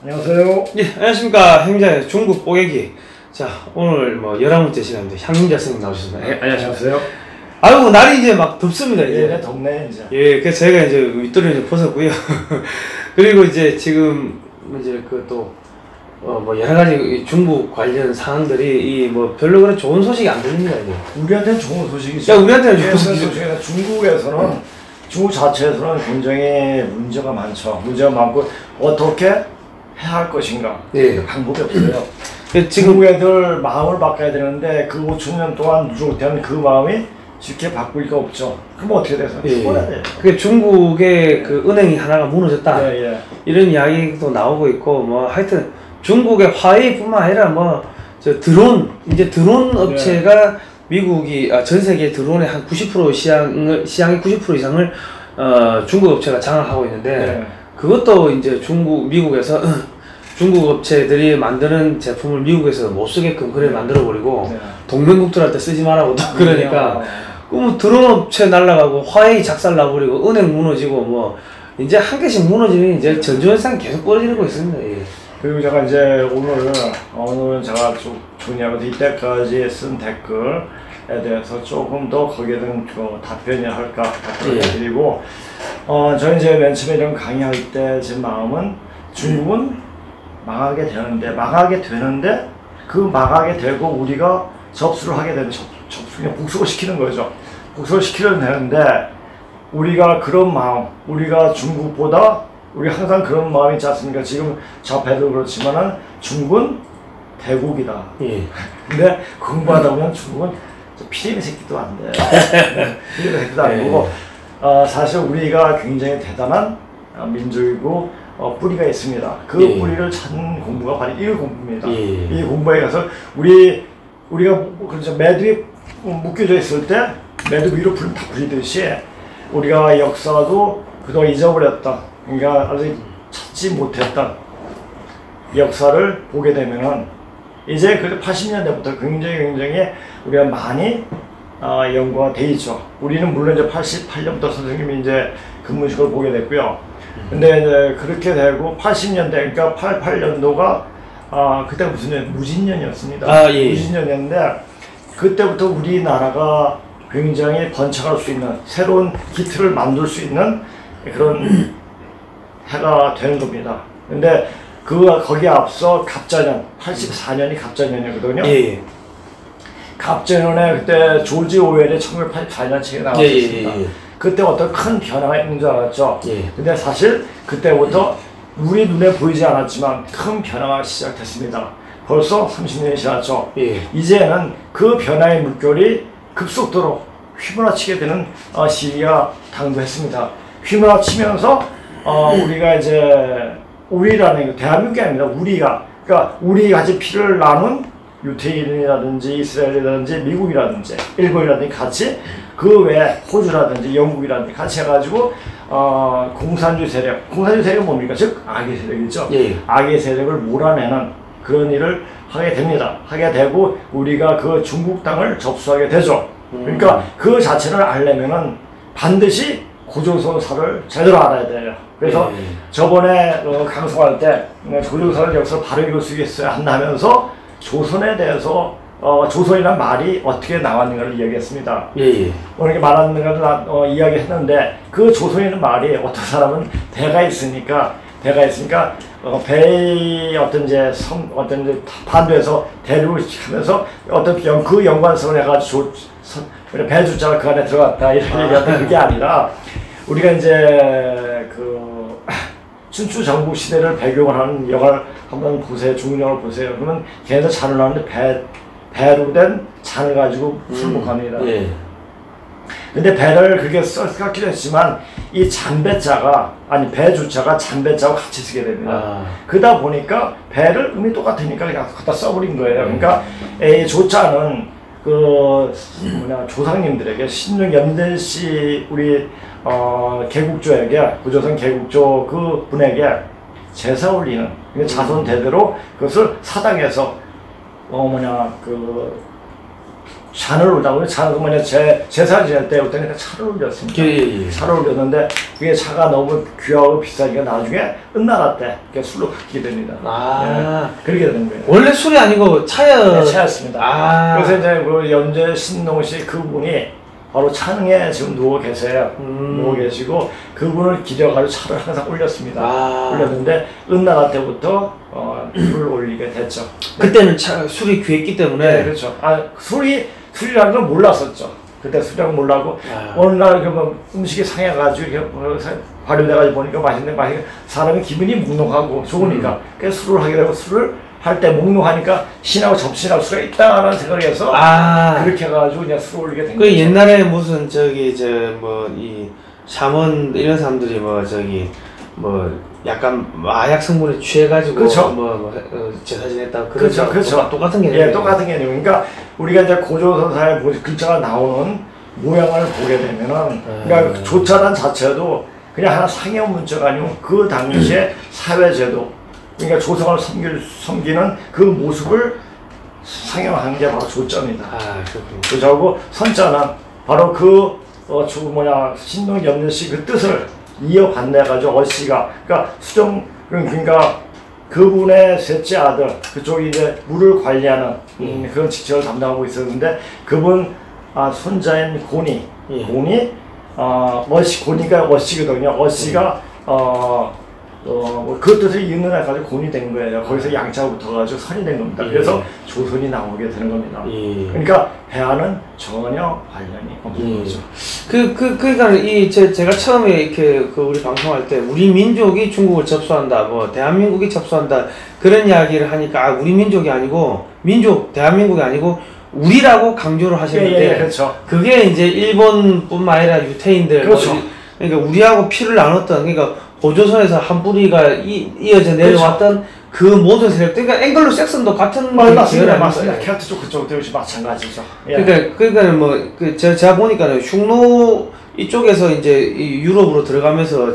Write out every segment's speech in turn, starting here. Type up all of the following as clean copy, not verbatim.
안녕하세요. 예, 안녕하십니까. 행자의 중국 뽀개기. 자, 오늘 뭐 11번째 시간인데 향림자 선생님 나오셨습니다. 예, 안녕하세요. 아이고, 날이 이제 막 덥습니다, 이제. 예, 덥네, 이제. 예, 그래서 저희가 이제 윗도리를 이제 벗었고요. 그리고 이제 지금 이제 뭐 여러 가지 중국 관련 사항들이 뭐 별로 그런 좋은 소식이 안 들립니다, 이제. 우리한테는 좋은 소식이죠. 야, 우리한테는 좋은 소식이죠. 중국에서는, 중국 자체에서는 굉장히 문제가 많죠. 문제가 많고, 어떻게 해야 할 것인가. 예. 방법이 없어요. 지금 중국 애들 마음을 바꿔야 되는데, 그 5천 년 동안 누적된 그 마음이 쉽게 바꿀 리가 없죠. 그럼 어떻게 돼서? 죽어야 돼요. 그게 중국의 그 은행이 하나가 무너졌다. 예, 예. 이런 이야기도 나오고 있고, 뭐 하여튼 중국의 화웨이뿐만 아니라 뭐 저 드론 업체가 미국이 전 세계 드론의 한 90% 시장의 90% 이상을 중국 업체가 장악하고 있는데 그것도 이제 미국에서 중국 업체들이 만드는 제품을 미국에서 못 쓰게끔 그래 만들어 버리고 동맹국들한테 쓰지 말라고 또 그러니까 그럼 드론 업체 날라가고 화웨이 작살 나버리고 은행 무너지고 뭐 이제 한 개씩 무너지면 이제 전조현상이 계속 벌어지고 있습니다. 예. 그리고 제가 이제 오늘은 제가 쭉 정리하면서 이때까지 쓴 댓글에 대해서 조금 더 거기에 대한 답변이 할까 답변을 드리고 저 이제 맨 처음에 이런 강의할 때 제 마음은 중국은 망하게 되는데 그 망하게 되고 우리가 접수를 하게 되는 그냥 복수를 시키는 거죠. 복수를 시키려면 되는데 우리가 그런 마음, 우리가 중국보다 우리 항상 그런 마음이 있지 않습니까? 지금 접해도 그렇지만은 중국은 대국이다. 예. 근데 공부하다 보면 중국은 피레미 새끼도 안 돼. 피레미 새끼도 아니고 사실 우리가 굉장히 대단한 민족이고 뿌리가 있습니다. 그 뿌리를 찾는 공부가 바로 이 공부입니다. 이 공부에 가서 우리가 그렇죠. 매듭이 묶여져 있을 때 매듭 위로 다 풀리듯이 우리가 역사도 그동안 잊어버렸다. 그러니까 아직 찾지 못했던 역사를 보게 되면은 이제 그 80년대부터 굉장히 우리가 많이 연구가 돼 있죠. 우리는 물론 이제 88년부터 선생님이 이제 근무식을 보게 됐고요. 근데 이제 그렇게 되고 80년대 그러니까 88년도가 그때 무슨 년 무진년이었습니다. 무진년이었는데 그때부터 우리나라가 굉장히 번창할 수 있는 새로운 기틀을 만들 수 있는 그런 해가 되는 겁니다. 근데 거기에 앞서 갑자년 84년이 갑자년이거든요. 갑자년에 그때 조지 오웰의 1984년 책이 나왔습니다. 그때 어떤 큰 변화가 있는 줄 알았죠. 근데 사실 그때부터 우리 눈에 보이지 않았지만 큰 변화가 시작됐습니다. 벌써 30년이 지났죠. 이제는 그 변화의 물결이 급속도로 휘몰아치게 되는 시기가 당도했습니다. 휘몰아치면서 우리가 이제 우리라는 대한민국이 아닙니다. 그러니까 우리 같이 피를 나눈 유태인이라든지 이스라엘이라든지 미국이라든지 일본이라든지 같이 그 외에 호주라든지 영국이라든지 같이 해가지고 공산주의 세력은 뭡니까? 즉 악의 세력이죠. 악의 세력을 몰아내는 그런 일을 하게 됩니다. 하게 되고 우리가 그 중국 땅을 접수하게 되죠. 그러니까 그 자체를 알려면은 반드시 고조선사를 제대로 알아야 돼요. 그래서 저번에 강성할 때 고조선사를 역사를 바로 읽을 수 있어야 한다면서 조선에 대해서 조선이라는 말이 어떻게 나왔는가를 이야기했습니다. 오늘 말하는가를 이야기했는데 그 조선이라는 말이 어떤 사람은 배가 있으니까 배의 어떤 이제 반도에서 대륙을 하면서 어떤 그 연관성을 해가지고 배 주자가 그 안에 들어갔다 이렇게 얘기하는데 그게 아니라 우리가 이제 그 춘추 전국 시대를 배경을 하는 영화를 한번 보세요. 중국 영화를 보세요. 그러면 걔네들 잔을 나오는데 배로 된 잔을 가지고 술먹합니다. 근데 배를 그렇게 쓰기도 했지만 이 잔배자가 배주자가 잔배자와 같이 쓰게 됩니다. 그러다 보니까 배를 음이 똑같으니까 그냥 갖다 써버린 거예요. 그러니까 이 조자는 조상님들에게 신릉 연대씨 우리 개국조에게 구조선 개국조 그 분에게 제사 올리는 자손 대대로 그것을 사당에서 잔을 올다고 잔을 뭐냐 제사 지낼 때부터 차를 올렸습니다. 예. 차를 올렸는데 그게 차가 너무 귀하고 비싸니까 나중에 은나라 때 술로 바뀌게 됩니다. 그렇게 되는 거예요. 원래 술이 아니고 네, 차였습니다. 그래서 이제 그 염제 신농씨 그분이 바로 찬흥에 지금 누워 계세요. 누워 계시고 그분을 기려가지고 차를 항상 올렸습니다. 올렸는데 은나라 때부터 술을 올리게 됐죠. 그때는 술이 귀했기 때문에. 네, 그렇죠. 술이라는 걸 몰랐었죠. 그때 술이라는 걸 몰랐고 어느 날 그러면 음식이 상해가지고 이렇게 발효돼가지고 보니까 맛있는데 사람이 기분이 묵묵하고 좋으니까 그래서 술을 하게 되고 술을 할 때 묵묵하니까 신하고 접신하고 수가 있다라는 생각을 해서 그렇게 해가지고 그냥 술을 올리게 된 거죠. 옛날에 무슨 이 샤먼 이런 사람들이 약간 마약 성분에 취해가지고 그렇죠. 제사 지냈다 그렇죠. 똑같은 개념이에요. 예, 똑같은 개념. 그러니까 우리가 이제 고조선사에 글자가 나오는 모양을 보게 되면은 그러니까 조차란 자체도 그냥 하나 상형 문자가 아니고 그 당시에 사회제도 그러니까 조성을 섬기는 그 모습을 상형한 게 바로 조자입니다. 조자고 선자는 바로 신동 염려씨 그 뜻을 이어받내가지고 어씨가 그러니까 그러니까 그분의 셋째 아들 그쪽이 이제 물을 관리하는 그런 직책을 담당하고 있었는데 그분 손자인 고니 고니가 어씨거든요. 어씨가 그 뜻을 이어가지고 곤이 된 거예요. 거기서 양자가 붙어가지고 선이 된 겁니다. 그래서 조선이 나오게 되는 겁니다. 그러니까 배아는 전혀 관련이 없는 거죠. 그러니까 제가 처음에 이렇게 우리 방송할 때 우리 민족이 중국을 접수한다, 대한민국이 접수한다 그런 이야기를 하니까 우리 민족이 아니고 대한민국이 아니고 우리라고 강조를 하셨는데 그렇죠. 그게 이제 일본뿐만 아니라 유태인들 그렇죠. 그러니까 우리하고 피를 나눴던 그러니까 고조선에서 한 뿌리가 이어져 내려왔던 그 모든 세력, 그러니까 앵글로 섹슨도 같은 맞습니다. 켈트 쪽 그쪽도 역시 마찬가지죠. 그러니까 제가 보니까는 흉노 이쪽에서 이제 유럽으로 들어가면서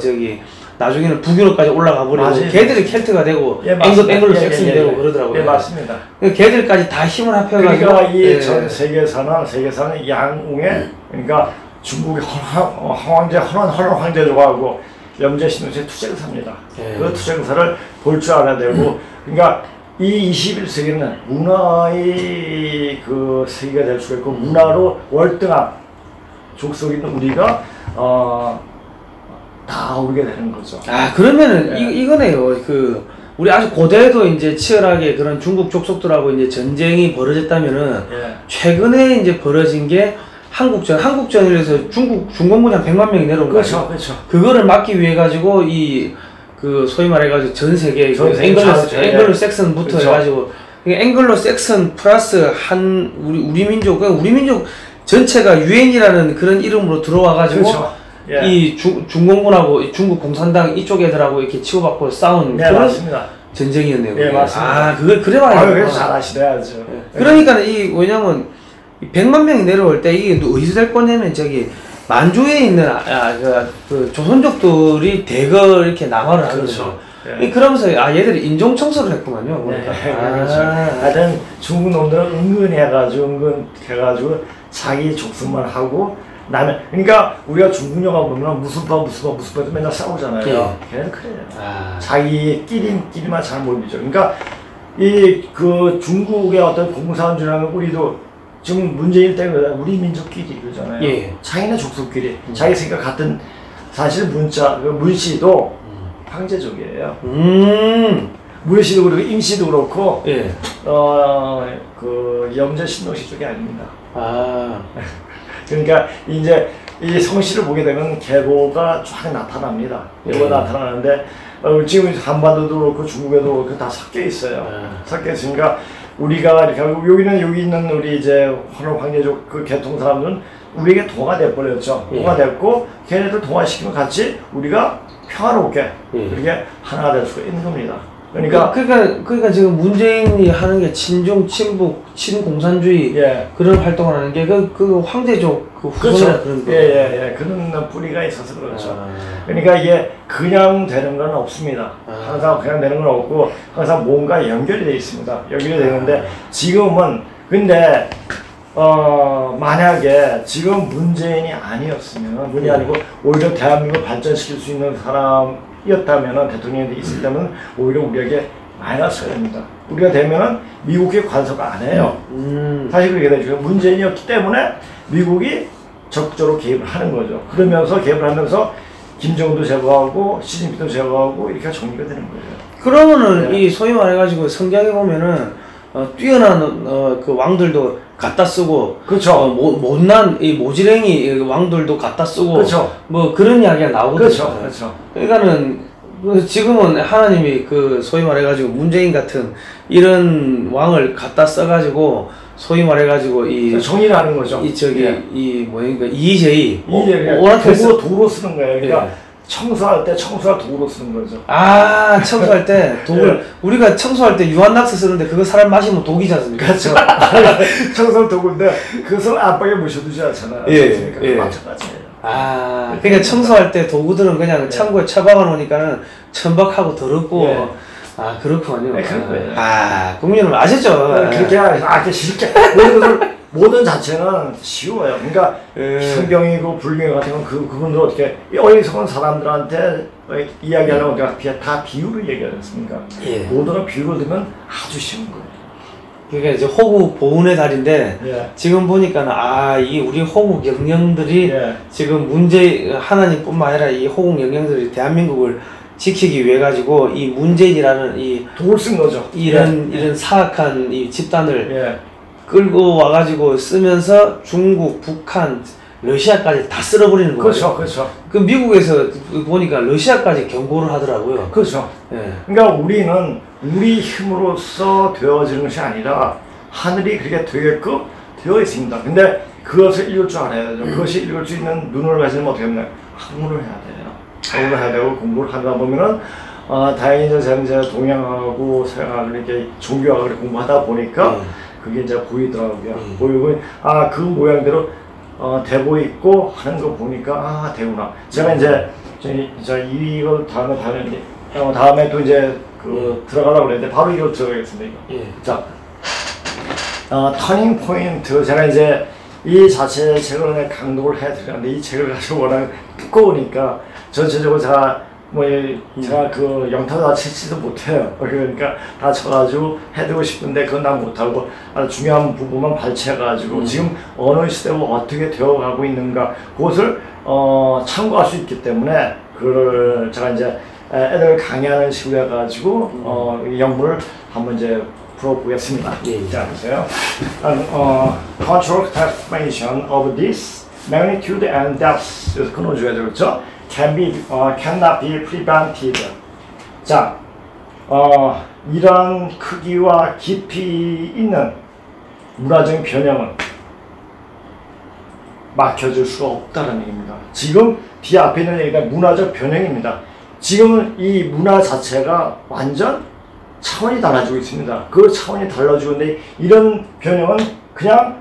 나중에는 북유럽까지 올라가 버리고 걔들이 켈트가 되고 앵글로 섹슨이 되고 그러더라고요. 맞습니다. 걔들까지 다 힘을 합해가지고 그러니까 이 전 세계사는 양웅에 그러니까 중국의 헌 황제족하고 하고 염제신동씨의 투쟁사입니다. 그 투쟁사를 볼 줄 알아야 되고 그러니까 이 21세기는 문화의 그 세계가 될 수가 있고 문화로 월등한 족속이 있는 우리가 다 오게 되는 거죠. 그러면은 이거네요. 우리 아주 고대에도 이제 치열하게 그런 중국 족속들하고 이제 전쟁이 벌어졌다면은 최근에 이제 벌어진 게 한국전이라서 중공군이 한 100만 명이 내려온 거죠. 그렇죠. 그거를 막기 위해 가지고 소위 말해가지고 전 세계 앵글로 섹슨부터 해가지고 앵글로 섹슨 플러스 우리 민족 전체가 유엔이라는 그런 이름으로 들어와가지고 이 중공군하고 중국 공산당 이쪽 애들하고 이렇게 치고받고 싸운 그런 맞습니다. 전쟁이었네요. 네, 맞습니다. 그걸 그래 봐야 그래서 잘 아시려야죠. 그러니까 왜냐면 100만 명이 내려올 때 이게 어디서 될 거냐면 만주에 있는 그 조선족들이 대거 이렇게 남하를 하거든요. 그러면서 얘들이 인종 청소를 했구만요. 그렇죠. 하여튼 중국 놈들은 은근 해가지고 자기 족속만 하고 그러니까 우리가 중국 영화 보면 무슨 파 맨날 싸우잖아요. 걔는 그래요. 자기끼리만 잘 몰리죠. 그러니까 그 중국의 어떤 공산주의라는 우리도 지금 문재인 때문에 우리 민족끼리 그러잖아요. 자기네 족속끼리 자기 생각 같은 사실 문씨도 황제족이에요. 문씨도 그렇고 임씨도 그렇고 그 염제 신동씨 쪽이 아닙니다. 그러니까 이제 이 성씨를 보게 되면 계보가 쫙 나타납니다. 계보가 나타나는데 지금 한반도도 그렇고 중국에도 그렇고 다 섞여 있어요. 섞여 있으니까 우리가 이렇게 여기 있는 우리 이제 황제족 그 계통 사람들은 우리에게 동화 돼버렸죠. 동화 됐고 걔네들 동화시키면 같이 우리가 평화롭게 이렇게 하나가 될 수가 있는 겁니다. 그러니까 지금 문재인이 하는 게 친중, 친북, 친공산주의 그런 활동을 하는 게 그 황제족 후손이라 그런 거. 그런 뿌리가 있어서 그렇죠. 그러니까 이게 그냥 되는 건 없습니다. 항상 그냥 되는 건 없고 항상 뭔가 연결이 되어 있습니다. 연결이 되는데 지금은 근데 만약에 지금 문재인이 아니었으면, 문이 아니고 오히려 대한민국을 발전시킬 수 있는 사람이었다면, 대통령이 있었다면 오히려 우리에게 마이너스가 됩니다. 우리가 되면은 미국이 관섭 안 해요. 사실 그렇게 되죠. 문재인이었기 때문에 미국이 적극적으로 개입을 하는 거죠. 그러면서 개입을 하면서 김정은도 제거하고 시진핑도 제거하고 이렇게 정리가 되는 거예요. 그러면은 이 소위 말해가지고 성경에 보면은 뛰어난 그 왕들도 갖다 쓰고, 그렇죠. 못난 이 모지랭이 왕들도 갖다 쓰고, 그렇죠. 뭐 그런 이야기가 나오거든요. 그렇죠. 그렇죠. 그러니까는 지금은 하나님이 그 소위 말해가지고 문재인 같은 이런 왕을 갖다 써가지고 소위 말해가지고 이 정의를 하는 거죠. 이 저기 예. 이 뭐인가 이의제의 도구로 쓰는 거예요. 그러니까 예. 청소할 때 청소할 도구로 쓰는 거죠. 아, 청소할 때 독을 우리가 청소할 때 유한낙스 쓰는데 그거 사람 마시면 독이지 않습니까? 그렇죠. 청소할 도구인데 그것을 안방에 모셔두지 않잖아요. 예, 예. 마찬가지예요. 아, 그러니까 청소할 때 도구들은 그냥 창고에 처박아 놓으니까는 천박하고 더럽고. 예. 아, 그렇군요. 네, 그런 거예요. 아, 국민은 아셨죠? 그렇게 하기 쉽게 모든 자체는 쉬워요. 그러니까 성경이고 불경 같은 건 그분들 어떻게 어리석은 사람들한테 이야기하려면 다 비유를 얘기하지 않습니까? 예. 모든 걸 비유로 들면 아주 쉬운 거예요. 그러니까 이제 호국 보훈의 달인데 예. 지금 보니까는 이 우리 호국 영령들이 예. 지금 하나님뿐만 아니라 이 호국 영령들이 대한민국을 지키기 위해 가지고 이 문재인이라는 이 독을 쓴 거죠. 이런 사악한 이 집단을 예. 끌고 와가지고 쓰면서 중국, 북한, 러시아까지 다 쓸어버리는 거예요. 그렇죠, 그렇죠. 그 미국에서 보니까 러시아까지 경고를 하더라고요. 그렇죠. 예. 그러니까 우리는 우리 힘으로써 되어지는 것이 아니라 하늘이 그렇게 되게끔 되어 있습니다. 근데 그것을 읽을 줄 알아야 되죠. 그것이 읽을 수 있는 눈을 가지면 어떻게 하면 학문을 해야 돼요. 학문을 해야 되고 공부를 하다 보면은 다행히 이제 동양하고 서양하고 이렇게 종교학을 공부하다 보니까 그게 이제 보이더라고요. 보이고 그 모양대로 되고 있고 하는 거 보니까 되구나. 제가 이제 이걸 다음에 또 이제 들어가려고 그랬는데 바로 이거 들어가겠습니다. 이거. 자, 터닝 포인트. 제가 이제 이 자체의 책을 강독을 해드렸는데 이 책을 가지고 워낙 두꺼우니까 전체적으로 제가 그 영타도 다 치지도 못해요. 그러니까 다 쳐가지고 해드리고 싶은데 그건 난 못하고 아주 중요한 부분만 발췌해가지고 지금 어느 시대고 어떻게 되어가고 있는가 그것을 참고할 수 있기 때문에 그걸 제가 이제 애들 강의하는 식으로 해가지고 영문을 한번 이제 풀어보겠습니다. 자, 보세요. Control transformation of this magnitude and depth. 그래서 끊어줘야 되겠죠? cannot be prevented. 자, 이런 크기와 깊이 있는 문화적인 변형은 막혀줄 수가 없다는 얘기입니다. 지금 뒤 앞에 있는 얘기가 문화적 변형입니다. 지금은 이 문화 자체가 완전 차원이 달라지고 있습니다. 그 차원이 달라지고 있는데 이런 변형은 그냥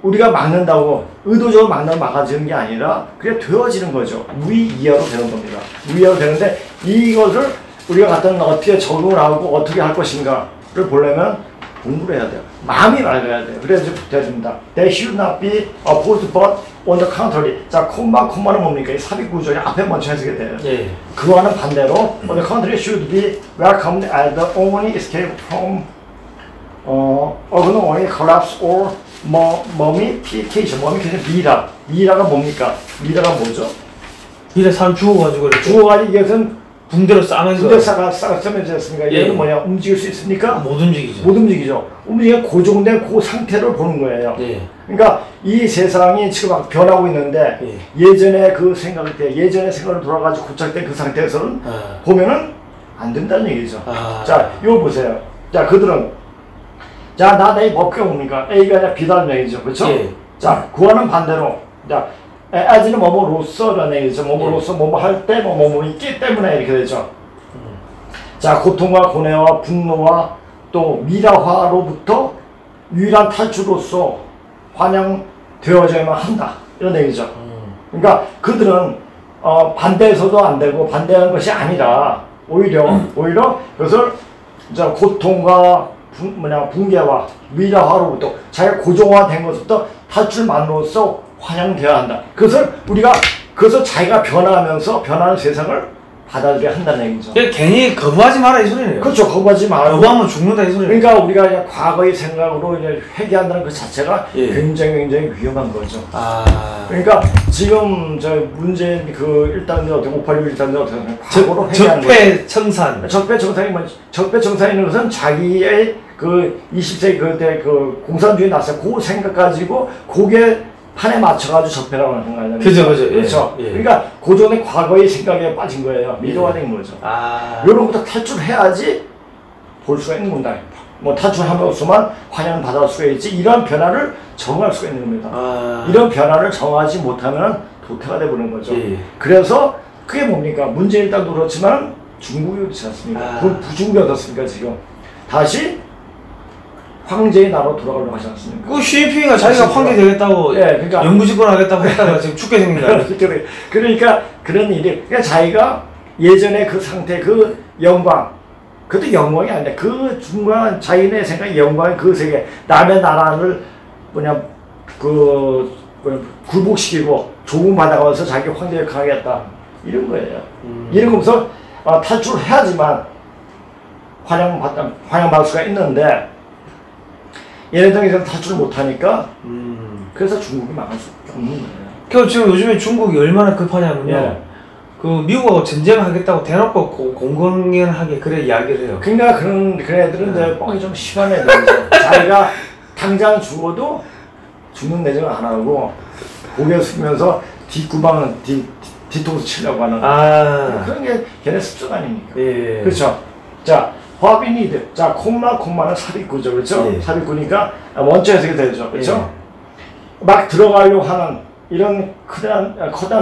우리가 막는다고 의도적으로 막아지는 게 아니라 그게 되어지는 거죠. 무의이하로 되는 겁니다. 무의이하로 되는데 이것을 우리가 갖다 어떻게 적응을 하고 어떻게 할 것인가를 보려면 공부를 해야 돼요. 마음이 맑아야 돼요. 그래야지 됩니다. They should not be opposed but on the contrary. 자, 콤마는 뭡니까? 이 삽입 구조를 앞에 먼저 해석이 돼요. 예. 그와는 반대로 on the contrary should be welcomed as the only escape from only collapse or mummification. 미라가 뭡니까? 미라가 뭐죠? 미래 사람 죽어가지고 이렇게 죽어가지고 이것은 붕대로 싸면서 군대 싸면 됐습니까? 예. 얘는 뭐냐? 움직일 수 있습니까? 못 움직이죠. 못 움직이죠. 움직이면 고정된 그 상태를 보는 거예요. 예. 그러니까 이 세상이 지금 막 변하고 있는데 예전에 그 생각을 예전의 생각을 돌아가지고 고착된 그 상태에서는 보면은 안 된다는 얘기죠. 자, 이거 보세요. 자, 그들은 자, 나의 목표가 뭡니까? A가 아니라 B다는 얘기죠. 그렇죠? 예. 자, 그와는 반대로 자, as는 뭐뭐로서라는 얘기죠. 뭐뭐로서 뭐뭐 할 때 뭐뭐 있기 때문에 이렇게 되죠. 자, 고통과 고뇌와 분노와 또 미라화로부터 유일한 탈출로서 환영되어져야만 한다. 이런 얘기죠. 그러니까 그들은 반대해서도 안 되고 반대하는 것이 아니라 오히려 그것을 고통과 붕괴와 미라화로부터 자기가 고정화된 것부터 탈출만으로써 환영되어야 한다. 그것을 자기가 변화하면서 변하는 세상을 받아들여야 한다는 얘기죠. 괜히 거부하지 마라 이 소리네요. 그렇죠. 거부하지 마라. 거부하면 죽는다 이 소리네요. 그러니까 우리가 그냥 과거의 생각으로 이제 회귀한다는 그 자체가 예. 굉장히 위험한 거죠. 아. 그러니까 지금 저 문재인 그 1단계 어떻게 586 1단계 어떻게 과거로 회귀하는 거죠. 적폐청산. 적폐청산이 뭐 적폐청산이라는 것은 자기의 그 20세기 그때 그 공산주의 났어요. 그 생각 가지고 그게 판에 맞춰가지고 적폐라고 하는 거 아니에요? 그죠. 그렇죠. 예. 그러니까 고전의 과거의 생각에 빠진 거예요. 미래화된 거죠. 아. 이런 것부터 탈출해야지 볼 수가 있는 겁니다. 뭐 탈출함으로써만 환영을 받을 수가 있지 이런 변화를 정할 수가 있는 겁니다. 아. 이런 변화를 정하지 못하면 도태가 되버리는 거죠. 예. 그래서 그게 뭡니까? 문재인 일당도 그렇지만 중국이 그렇지 않습니까? 아. 그 부중국이 어떻습니까 지금? 다시 황제의 나라로 돌아가려고 하지 않습니까? 그 시진핑이가 자기가 황제 되겠다고 예, 그러니까 영구집권 하겠다고 했다가 지금 죽게 생긴 거 아니에요? 그러니까 그런 일이 그러니까 자기가 예전에 그 상태 그 영광 그것도 영광이 아닌데 그 중간 자기네 생각 영광의 그 세계 남의 나라를 굴복시키고 조공받아가면서 자기 황제 역할을 하겠다 이런 거예요. 이런 거면서 탈출해야지만 환영받을 수가 있는데 얘네들이 탈출을 못하니까 그래서 중국이 망할 수밖에 없는 거예요. 그래서 지금 요즘에 중국이 얼마나 급하냐면요. 예. 그 미국하고 전쟁하겠다고 대놓고 공공연하게 그래 이야기를 해요. 그러니까 그런 애들은 이제 뻥이 좀 심한 애들이죠. 자기가 당장 죽어도 죽는 내정을 안 하고 고개 숙이면서 뒷구방은 뒤통수 치려고 하는 그런 게 걔네 습성 아닙니까? 예. 그렇죠. 자, 화비니드. 자, 콤마는 삽입구죠. 그렇죠? 예. 삽입구니까 원자 해석이 되죠. 그렇죠? 막 들어가려고 하는 이런 커다란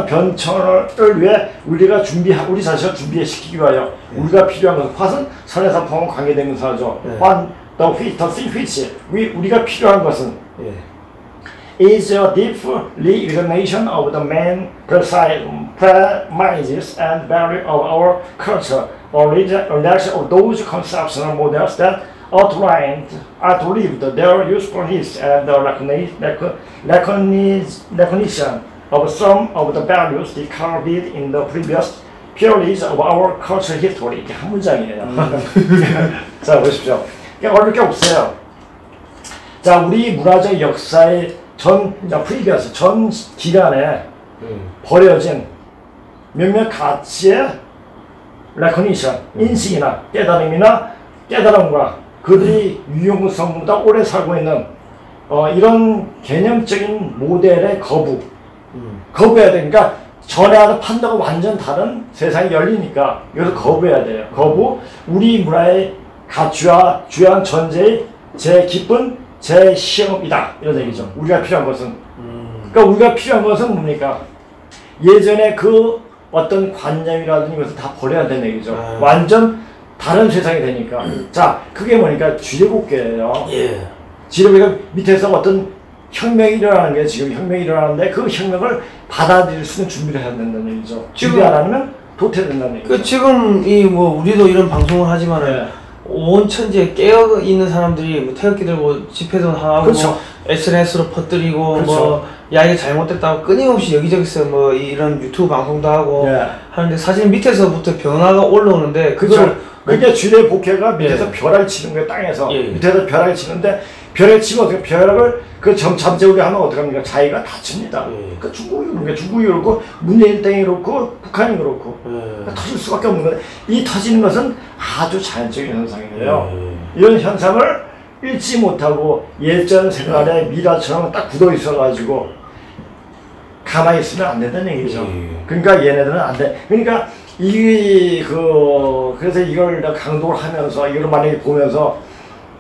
변천을 위해 우리가 우리 자신을 준비시키기 위하여 우리가 필요한 것은 화는 선에서 포함 관계된 것이죠. 환, the which 우리가 필요한 것은 is a deep re-examination of the main premises and value of our culture, or rejection of those conceptual models that outlived their usefulness and the recognition of some of the values decoded in the previous periods of our cultural history. 이게 한 문장이에요. 자, 보십시오. 어려울 게 없어요. 자, 우리 문화적 역사의 전 기간에 버려진 몇몇 가치의 recognition, 인식이나 깨달음과 그들이 유용성보다 오래 살고 있는 이런 개념적인 모델의 거부해야 되니까 전에 하는 판도가 완전 다른 세상이 열리니까 이것을 거부해야 돼요. 우리 문화의 가치와 주요한 전제의 제 기쁜 제 시험이다 이런 얘기죠. 우리가 필요한 것은 그러니까 우리가 필요한 것은 뭡니까? 예전에 그 어떤 관념이라든지 이것을 다 버려야 되는 얘기죠. 완전 다른 세상이 되니까. 자, 그게 뭐니까 지뢰국계예요. 지뢰국계가 밑에서 어떤 혁명이 일어나는 게 지금 혁명이 일어나는데 그 혁명을 받아들일 수 있는 준비를 해야 된다는 얘기죠. 준비 안 하면 도태된다는 얘기죠. 그 지금 우리도 이런 방송을 하지만은 온 천지에 깨어 있는 사람들이 뭐 태극기 들고 집회도 하고 그렇죠. SNS로 퍼뜨리고 그렇죠. 야 이게 잘못됐다고 끊임없이 여기저기서 뭐 이런 유튜브 방송도 하고 하는데 사실 밑에서부터 변화가 올라오는데 그걸 그러니까 쥐의 복해가 밑에서 벼락을 치는 거예요. 땅에서 밑에서 벼락을 치는데 벼락을 치면 어떻게 벼락을 그 잠재우게 하면 어떡합니까? 자기가 다칩니다. 그러니까 중국이 그렇고 문재인 땡이 그렇고 북한이 그렇고 그러니까 터질 수밖에 없는 거예요. 이 터지는 것은 아주 자연적인 현상이에요. 이런 현상을 읽지 못하고 예전 생활에 미라처럼 딱 굳어 있어가지고 가만히 있으면 안 된다는 얘기죠. 그러니까 얘네들은 안 돼. 그러니까 그래서 이걸 강독을 하면서 이걸 만약에 보면서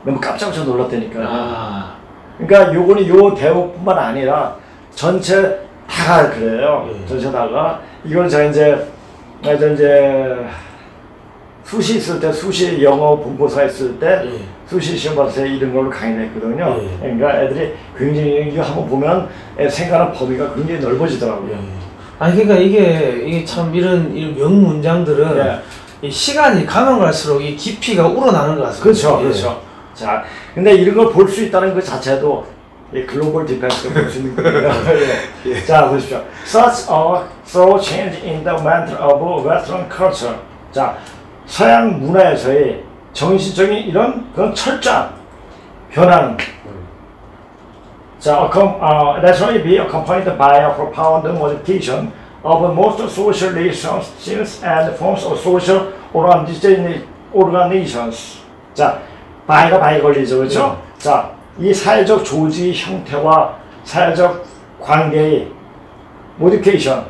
너무 깜짝 놀랐다니까. 그러니까 요거는 요 대우뿐만 아니라 전체 다가 그래요. 전체 다가 이걸 제가 이제 수시 있을 때 수시 영어 본고사 있을 때 수시 시험 봤을 때 이런 걸로 강의를 했거든요. 그러니까 애들이 굉장히 이거 한번 보면 생각하는 범위가 굉장히 넓어지더라고요. 아니 그러니까 이게 참 이런 명문장들은 이 시간이 가면 갈수록 이 깊이가 우러나는 것 같습니다. 그렇죠. 자, 근데 이런 걸 볼 수 있다는 그 자체도 이 글로벌 디펜스가 볼 수 있는 거예요. 예. 자, 보십시오. Such a thorough change in the manner of Western culture. 자, 서양 문화에서의 정신적인 이런 그런 철저한 변화는 자, naturally be accompanied by a profound modification of most social relationships and forms of social organizations. 자, by가 걸리죠, 그렇죠? 자, 이 사회적 조직 형태와 사회적 관계의 modification,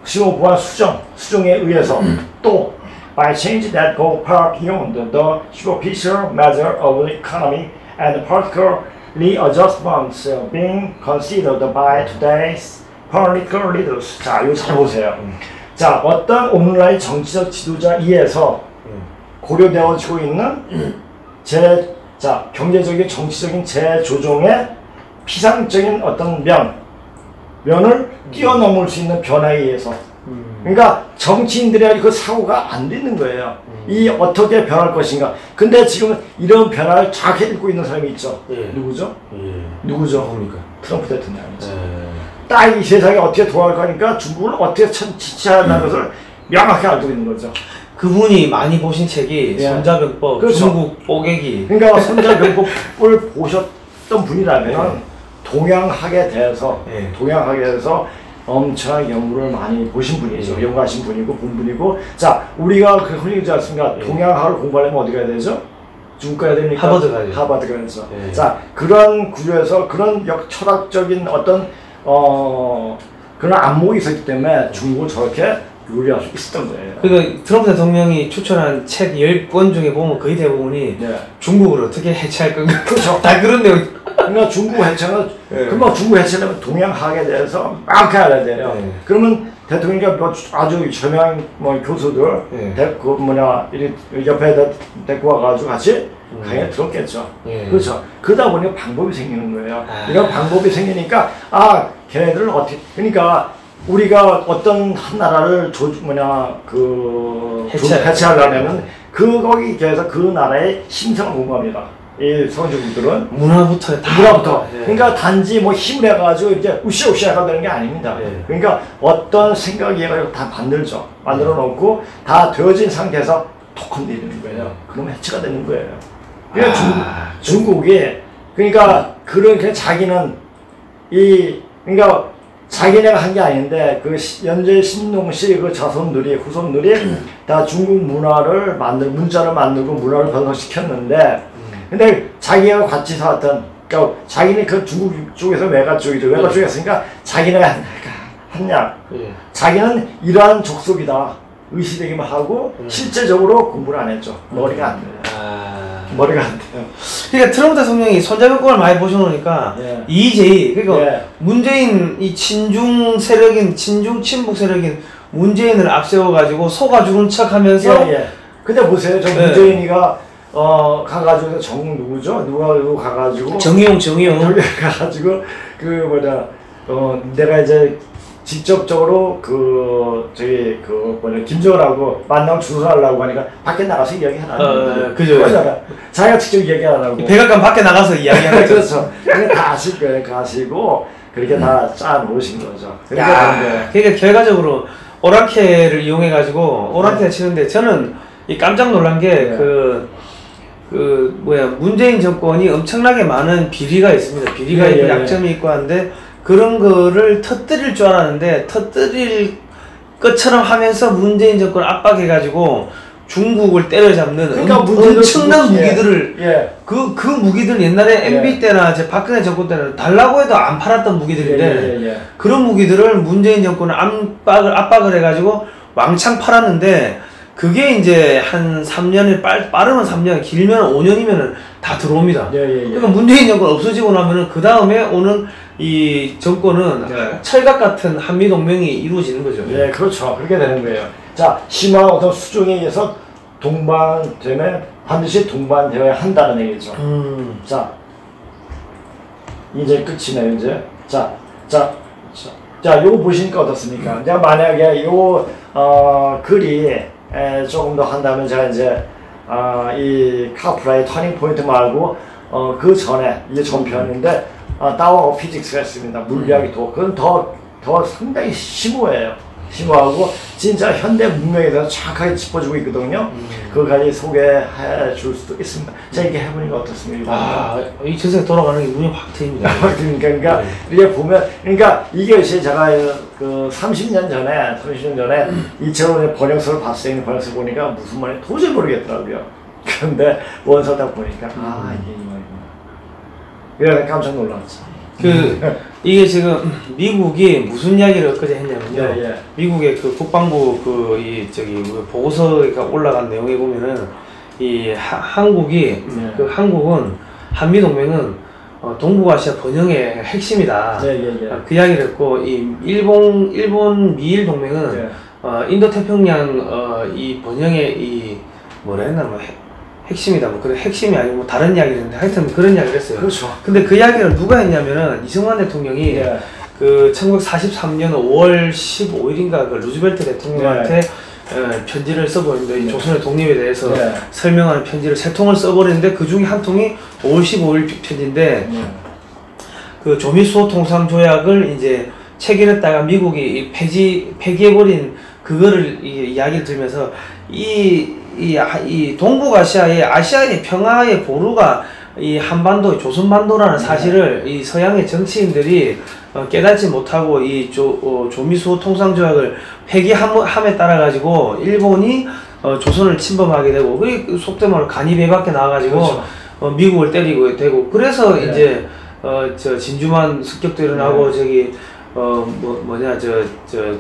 심호흡한 수정에 의해서 또 by change that go far beyond the superficial measure of the economy and particularly adjustments being considered by today's political leaders. 자, 이거 잘 보세요. 자, 어떤 오늘날의 정치적 지도자 이에서 고려되어지고 있는 경제적인 정치적인 재조정의 피상적인 어떤 면을 뛰어넘을 수 있는 변화에 의해서 그러니까 정치인들의 그 사고가 안 되는 거예요. 이 어떻게 변할 것인가. 근데 지금 이런 변화를 정확히 읽고 있는 사람이 있죠. 누구죠? 누구죠? 뭡니까? 트럼프 대통령이죠. 딱 이 세상이 어떻게 돌아갈 거니까 중국을 어떻게 지체한다는 것을 명확히 알고 있는 거죠. 그분이 많이 보신 책이 손자병법, 그렇죠. 중국 뽀개기. 그러니까 손자병법을 보셨던 분이라면 동양학에 대해서 엄청난 연구를 많이 보신 분이죠. 연구하신 분이고 본 분이고. 자, 우리가 그 흔히 그러지 않습니까? 동양학을 공부하려면 어디 가야 되죠? 중국 가야 됩니까? 하버드 가야죠. 하버드 가야죠. 자, 그런 구조에서 그런 철학적인 어떤 그런 안목이 있었기 때문에 중국을 저렇게 요리할 수 있었던 거예요. 그러니까 트럼프 대통령이 추천한 책 10권 중에 보면 거의 대부분이 중국을 어떻게 해체할 건가. 그렇죠. 다 그런 내용. 그러니까 중국 해체는 금방 중국 해체는 동양학에 대해서 막 알아야 돼요. 그러면 대통령이 아주 유명한 교수들 옆에 데리고 와가지고 같이 강의를 들었겠죠. 그렇죠. 그러다 보니까 방법이 생기는 거예요. 이런 방법이 생기니까 걔네들을 어떻게 그러니까 우리가 어떤 한 나라를 해체하려면은 거기 대해서 그 나라의 심성을 공부합니다. 이 선진국들은 문화부터. 그러니까 단지 힘을 해가지고 이제 우시우시하가 되는 게 아닙니다. 그러니까 어떤 생각이 해가지고 다 만들어 놓고 다 되어진 상태에서 톡 건드리는 거예요. 그러면 해체가 되는 거예요. 그러니까 중국이 그러니까 자기는 그러니까 자기네가 한 게 아닌데 연재 신동시 후손들이 다 중국 문화를 문자를 만들고 문화를 번성시켰는데 근데 자기가 같이 살았던 그러니까 자기는 그 중국 쪽에서 외가 쪽이었으니까 자기네가 한양 자기는 이러한 족속이다 의시되기만 하고 실제적으로 공부를 안 했죠. 머리가 안 돼요. 머리가 안 돼요. 그러니까 트럼프 대통령이 손자병법을 많이 보셔놓으니까 EJ 그러니까 문재인 이 친중 친북 세력인 문재인을 앞세워가지고 속아 죽은 척하면서 근데 보세요. 문재인이가 가가지고 누구죠? 누가 가가지고 정의용 가가지고 내가 이제 직접적으로 김정은하고 만나면 주소하려고 하니까 밖에 나가서 이야기하라는 그죠. 자기가 직접 이야기하라고. 백악관 밖에 나가서 이야기하는 그렇죠. 다 아실 거예요. 가시고 그렇게 다 짜놓으신 거죠. 그러니까 결과적으로 오랑캐를 이용해가지고 오랑캐 치는데 저는 깜짝 놀란 게 문재인 정권이 엄청나게 많은 비리가 있습니다. 비리가 있고 약점이 있고 한데 그런 거를 터뜨릴 줄 알았는데 터뜨릴 것처럼 하면서 문재인 정권을 압박해가지고 중국을 때려잡는 엄청난 무기들을 그 무기들 옛날에 MB 때나 박근혜 정권 때는 달라고 해도 안 팔았던 무기들인데 그런 무기들을 문재인 정권을 압박을 해가지고 왕창 팔았는데 그게 이제 한 3년에 빠르면 3년, 길면 5년이면은 다 들어옵니다. 그러니까 문재인 정권 없어지고 나면은 그 다음에 오는 이 정권은 철갑 같은 한미 동맹이 이루어지는 거죠. 그렇죠. 그렇게 되는 거예요. 자, 심한 어떤 수종에 의해서 동반되면 반드시 동반되어야 한다는 얘기죠. 자, 이제 끝이네요. 이제 자, 요거 보시니까 어떻습니까? 내가 만약에 요 글이 조금 더 한다면 제가 이제 이 카프라의 터닝 포인트 말고 그 전에 이게 전편인데 따워 피직스가 있습니다. 물리학이 그건 더 상당히 심오해요. 심오하고 진짜 현대 문명에 대해서 정확하게 짚어주고 있거든요. 그거까지 소개해 줄 수도 있습니다. 자, 이렇게 해보니까 어떻습니까? 이 세상에 돌아가는 게 눈이 확 트입니다. 그러니까 이게 보면, 그러니까 이것이 제가 그 30년 전에 2,000원의 번역서를 봤어요. 번역서 보니까 무슨 말인지 도저히 모르겠더라고요. 그런데 원서 딱 보니까 이게 이 말이구나. 그래서 깜짝 놀랐죠. 이게 지금 미국이 무슨 이야기를 엊그제 했냐면요. 예. 미국의 그 국방부 보고서가 올라간 내용에 보면은 한국이 한국은 한미 동맹은 동북아시아 번영의 핵심이다. 그 이야기를 했고 일본 미일 동맹은 인도 태평양 이 번영의 뭐라 했나 핵심이다. 그런 핵심이 아니고 다른 이야기를 했는데 하여튼 그런 이야기를 했어요. 그렇죠. 근데 그 이야기를 누가 했냐면은 이승만 대통령이 그 1943년 5월 15일인가 그 루즈벨트 대통령한테 편지를 써버렸는데 조선의 독립에 대해서 설명하는 편지를 3통을 써버렸는데 그 중에 한 통이 5월 15일 편지인데 그 조미수호 통상조약을 이제 체결했다가 미국이 폐기해버린 그거를 이야기를 들으면서 이 아시아의 평화의 보루가 이 한반도, 조선반도라는 사실을 이 서양의 정치인들이 깨닫지 못하고 조미수호 통상조약을 폐기함에 따라 가지고 일본이 조선을 침범하게 되고 그 속된 말로 간이배밖에 나와가지고 그렇죠. 미국을 때리고 되고 그래서 이제 저 진주만 습격도 일어나고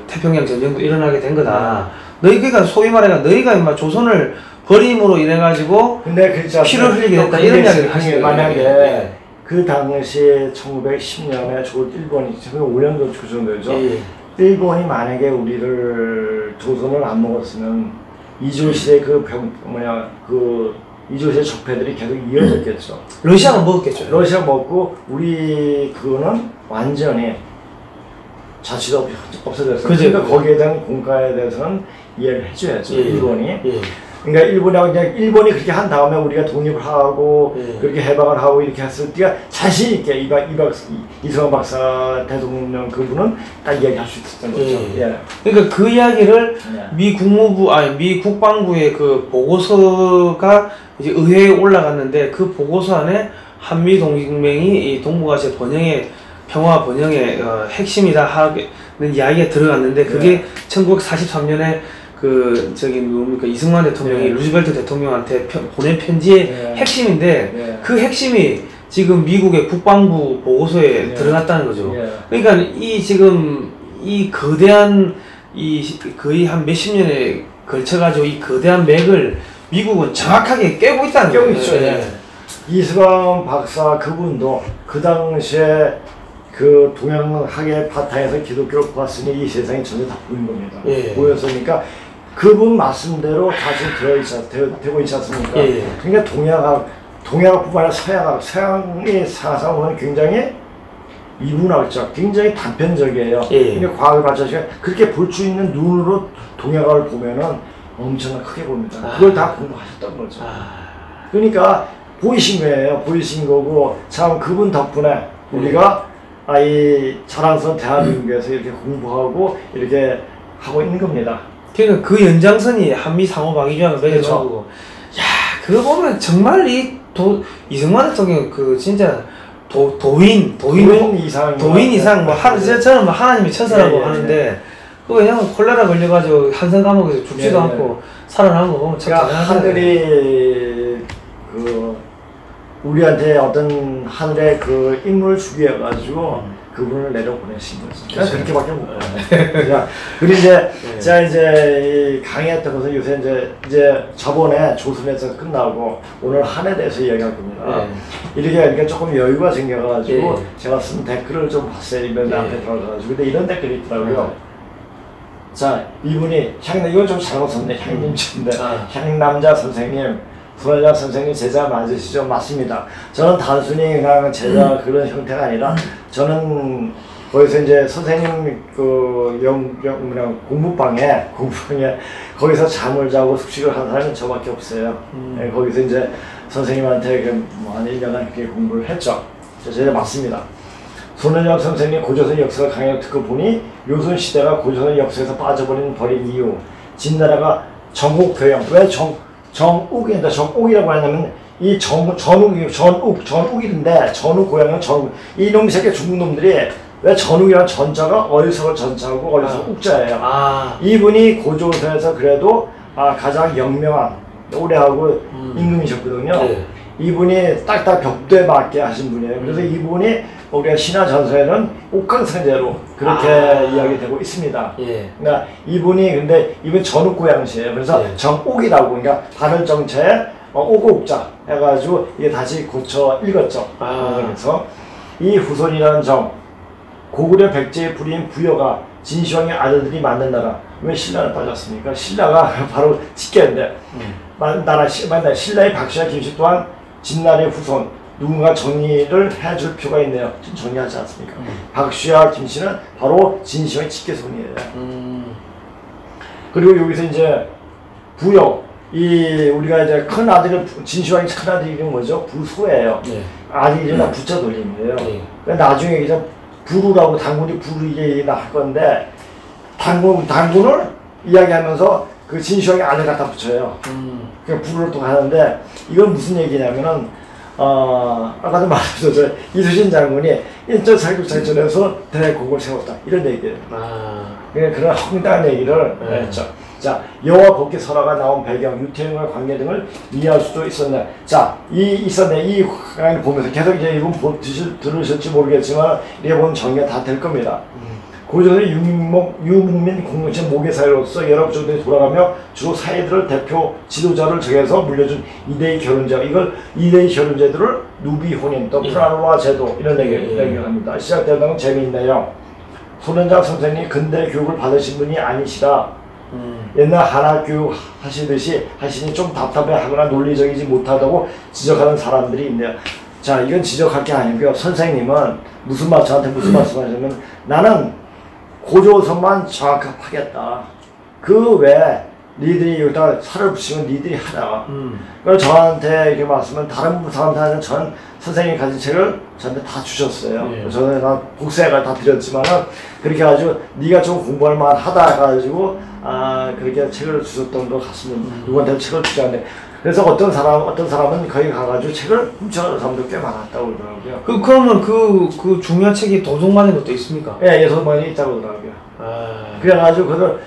태평양 전쟁도 일어나게 된 거다. 그러니까 소위 말해가 너희가 인마 조선을 버림으로 인해 가지고 피를 흘리게 됐다 이런 이야기를 하시는 거예요. 만약에 그 당시에 1910년에 일본이 1905년도 조선도죠. 일본이 만약에 우리를 조선을 안 먹었으면 이조시대 이조시대 적폐들이 계속 이어졌겠죠. 러시아가 먹었겠죠. 러시아 먹고 우리 그거는 완전히 자치도 없어졌어요. 그러니까 거기에 대한 공과에 대해서는 이해를 해줘야죠. 일본이. 그러니까 일본이 그렇게 한 다음에 우리가 독립을 하고 그렇게 해방을 하고 이렇게 했을 때가 자신 있게 이승만 박사 대통령 그분은 딱 이야기할 수 있었던 거죠. 그러니까 그 이야기를 미 국방부의 그 보고서가 이제 의회에 올라갔는데 그 보고서 안에 한미 동맹이 이 동북아시아 평화 번영의 핵심이다 하는 이야기가 들어갔는데 그게 1943년에 이승만 대통령이 루즈벨트 대통령한테 보낸 편지의 핵심인데 그 핵심이 지금 미국의 국방부 보고서에 들어갔다는 거죠. 그러니까 이 거대한 거의 한 몇십 년에 걸쳐가지고 이 거대한 맥을 미국은 정확하게 깨고 있다는 거예요. 깨고 있죠. 이승만 박사 그분도 그 당시에 그 동양학의 바탕에서 기독교를 보았으니 이 세상이 전혀 다 보인 겁니다. 보였으니까 그분 말씀대로 다 지금 되고 있지 않습니까? 그러니까 동양학뿐만 아니라 서양의 사상은 굉장히 이분학적, 굉장히 단편적이에요. 그러니까 과학을 받쳐서 그렇게 볼 수 있는 눈으로 동양학을 보면은 엄청나게 크게 봅니다. 그걸 다 공부하셨던 거죠. 그러니까 보이신 거예요. 보이신 거고 참 그분 덕분에 우리가 이 자랑스러운 대한민국에서 이렇게 공부하고 이렇게 하고 있는 겁니다. 그러니까 그 연장선이 한미 상호방위조약을 맺어서 하고 그거 보면 정말 이승만 대통령 진짜 도인 이상 저는 하나님의 천사라고 하는데 그거 그냥 콜레라 걸려가지고 한산 감옥에서 죽지도 않고 살아난 거 보면 참 대단하다. 하늘이 우리한테 어떤 하늘의 그 인물을 주기해가지고 그분을 내려보내신 거죠. 그렇게밖에 못 봐요. 그리고 제가 이제 강의했던 것은 요새 이제 저번에 조선에서 끝나고 오늘 한에 대해서 이야기할 겁니다. 이렇게 하니까 조금 여유가 생겨가지고 제가 쓴 댓글을 좀 봤어요. 이번 앞에 들어가가지고. 근데 이런 댓글이 있더라고요. 자, 이분이 이건 좀 잘못 썼네. 향님인데 향남자 선생님. 손혜자 선생님 제자 맞으시죠? 맞습니다. 저는 단순히 그냥 제자 그런 형태가 아니라 저는 거기서 이제 선생님 공부방에 거기서 잠을 자고 숙식을 한 사람은 저밖에 없어요. 거기서 이제 선생님한테 한 1년간 그렇게 공부를 했죠. 제가 맞습니다. 손은영 선생님 고조선 역사를 강의 듣고 보니 요선 시대가 고조선 역사에서 빠져버린 버린 이유, 진나라가 정옥 교양, 왜 정욱인데 정옥이라고 하냐면 이 전욱인데 전욱 고향은 전욱, 이놈 새끼 중국 놈들이 왜 전욱이라는 전자가 어리석을 전자하고 어리석을 욱자예요. 이분이 고조선에서 그래도 가장 영명한 오래하고 임금이셨거든요. 네. 이분이 딱딱 벽도에 맞게 하신 분이에요. 그래서 이분이 우리가 신화 전서에는 옥강성제로 그렇게 이야기되고 있습니다. 예. 그러니까 이분이 근데 이분 전욱 고양시예요. 그래서 예. 정옥이라고, 그러니까 발음 정체에 오고옥자 해가지고 이게 다시 고쳐 읽었죠. 그래서 이 후손이라는 정, 고구려 백제의 불인 부여가 진시황의 아들들이 만든 나라. 왜 신라를 빠졌습니까? 신라가 바로 직계인데 신라의 박씨와 김씨 또한 진나라의 후손, 누군가 정리를 해줄 필요가 있네요. 지금 정리하지 않습니까? 박씨와 김씨는 바로 진시황의 직계손이에요. 그리고 여기서 이제 부여, 우리가 이제 큰 아들을, 진시황의 큰 아들 이름이 뭐죠? 부소예요. 네. 아들 이름 다 부자 돌림이에요. 네. 그러니까 나중에 이제 부루라고, 당군이 부루 이게 할 건데, 당군을 이야기하면서 그 진시황의 아들 갖다 붙여요. 그러니까 부루를 또 하는데, 이건 무슨 얘기냐면은, 아까도 말했죠. 이수신 장군이 인천 살국작전에서 대공을 세웠다. 이런 얘기예요. 그러니까 그런 황당한 얘기를 했죠. 자, 여호와 복귀 설화가 나온 배경, 유태인과 관계 등을 이해할 수도 있었네. 자, 이 강의를 보면서 계속 이제 이분 들으실지 모르겠지만, 이게 보면 정리가 다 될 겁니다. 고조선의 유목민 공동체 모계사회로서 여러 부족들이 돌아가며 주로 사회들을 대표 지도자를 정해서 물려준 이대의 결혼제, 이걸 이대의 결혼제도를 누비혼인, 또 프라노와 제도, 이런 얘기를 합니다. 시작되는 건 재미있네요. 손은장 선생님이 근대 교육을 받으신 분이 아니시다. 옛날 한학 교육 하시니 좀 답답해하거나 논리적이지 못하다고 지적하는 사람들이 있네요. 자, 이건 지적할 게 아니고요. 선생님은 저한테 무슨 말씀하시냐면, 나는 고조선만 정확하겠다. 그 외에 니들이 여기다 살을 붙이면 니들이 하라. 그래서 저한테 이렇게 말씀은, 다른 사람들한테는 전 선생님이 가진 책을 저한테 다 주셨어요. 예. 저는 다 복사해가 다 드렸지만은, 그렇게 해가지고 네가 좀 공부할 만 하다 해가지고 그렇게 책을 주셨던 것 같습니다. 누구한테 책을 주지 않는데, 그래서 어떤 사람은 거기 가가지고 책을 훔쳐가는 사람도 꽤 많았다고 그러더라고요. 그러면 그 중요한 책이 도둑만인 것도 있습니까? 예, 도둑만이 있다고 그러더라고요. 그래가지고 그걸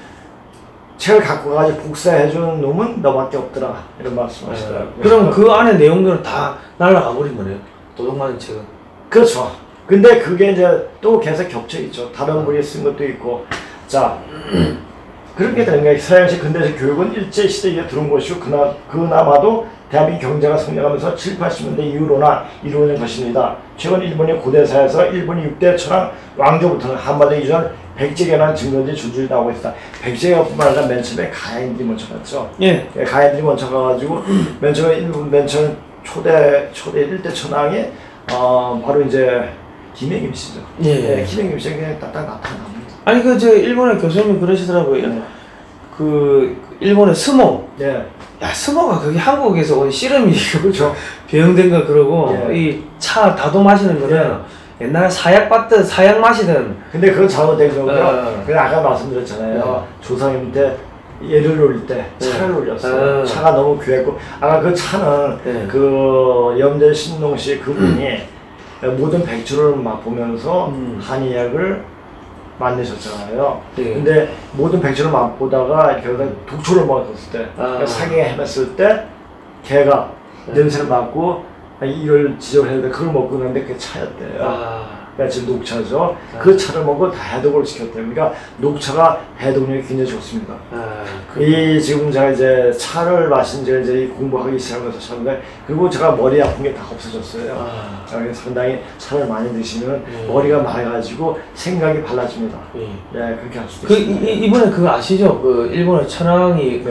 책을 갖고 가지고 복사해주는 놈은 너밖에 없더라, 이런 말씀하시더라고요. 그럼 그 안에 내용들은 다 날아가 버린 거네요, 도둑만인 책은. 그렇죠. 근데 그게 이제 또 계속 겹쳐 있죠. 다른 분이 쓴 것도 있고. 자, 그렇게 되는 거예요. 서양식 근대식 교육은 일제시대에 들어온 것이고, 그나마도 대한민국 경제가 성장하면서 7, 80년대 이후로나 이루어진 것입니다. 최근 일본의 고대사에서 일본이 6대 천황 왕조부터는 한마디 이전 백제에 관한 증거들이 줄줄이 나오고 있다. 백제가 뿐만 아니라 맨 처음에 가야인들이 먼저 갔죠. 예. 가야인들이 먼저 가가지고, 맨 처음 초대 1대 천황이, 바로 이제 김해김 씨죠. 예. 김해김 씨가 그냥 딱딱 나타납니다. 아니, 일본의 교수님이 그러시더라고요. 네. 일본의 스모. 네. 야, 스모가 그게 한국에서 온 씨름이 그렇죠. 병행된 거 그러고, 이 차 다도 마시는 거는 옛날에 사약 마시던. 근데 그건 잘못된 거고요. 그냥 아까 말씀드렸잖아요. 조상님 때 예를 올릴 때 차를 올렸어요. 차가 너무 귀했고, 아까 그 차는 그 염대 신농씨 그분이 모든 백주를 맛보면서 한의약을 만드셨잖아요. 근데 모든 백주를 맛보다가 결국 독초를 먹었을 때, 사기에 헤맸을 때 개가 냄새를 맡고 이걸 지적을 했는데, 그걸 먹고 나는데 그게 차였대요. 그러니까 지금 녹차죠. 그 차를 먹고 다 해독을 시켰대요. 그러니까 녹차가 해독력이 굉장히 좋습니다. 지금 제가 이제 차를 마신 지가 이제 공부하기 시작해서 쳤는데, 그리고 제가 머리 아픈 게 다 없어졌어요. 그래서 상당히 차를 많이 드시면 머리가 맑아지고 생각이 달라집니다. 그렇게 할 수도 있습니다. 이번에 그거 아시죠? 일본의 천황이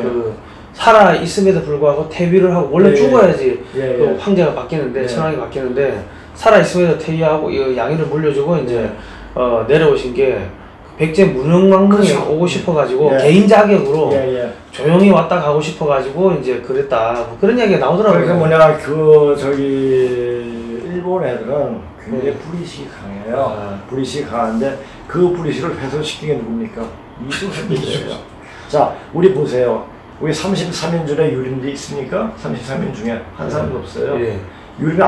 살아 있음에도 불구하고 퇴위를 하고, 원래 죽어야지 황제가 바뀌는데, 천황이 바뀌는데, 살아 있음에도 퇴위하고 양위를 물려주고 이제 내려오신 게 백제 무능왕릉에 그렇죠. 오고 싶어가지고 예. 개인 자격으로 예. 조용히 왔다 가고 싶어가지고 이제 그랬다. 뭐 그런 이야기가 나오더라고요. 그러니까 뭐냐 그 저기 일본 애들은 굉장히 불의식이 강해요. 불의식이 강한데 그 불의식을 훼손시킨 게 누굽니까? 이순신이에요. 자, 우리 보세요. 우리 33인 중에 유림도 있습니까? 33인 중에 한 사람도 없어요. 예. 유림이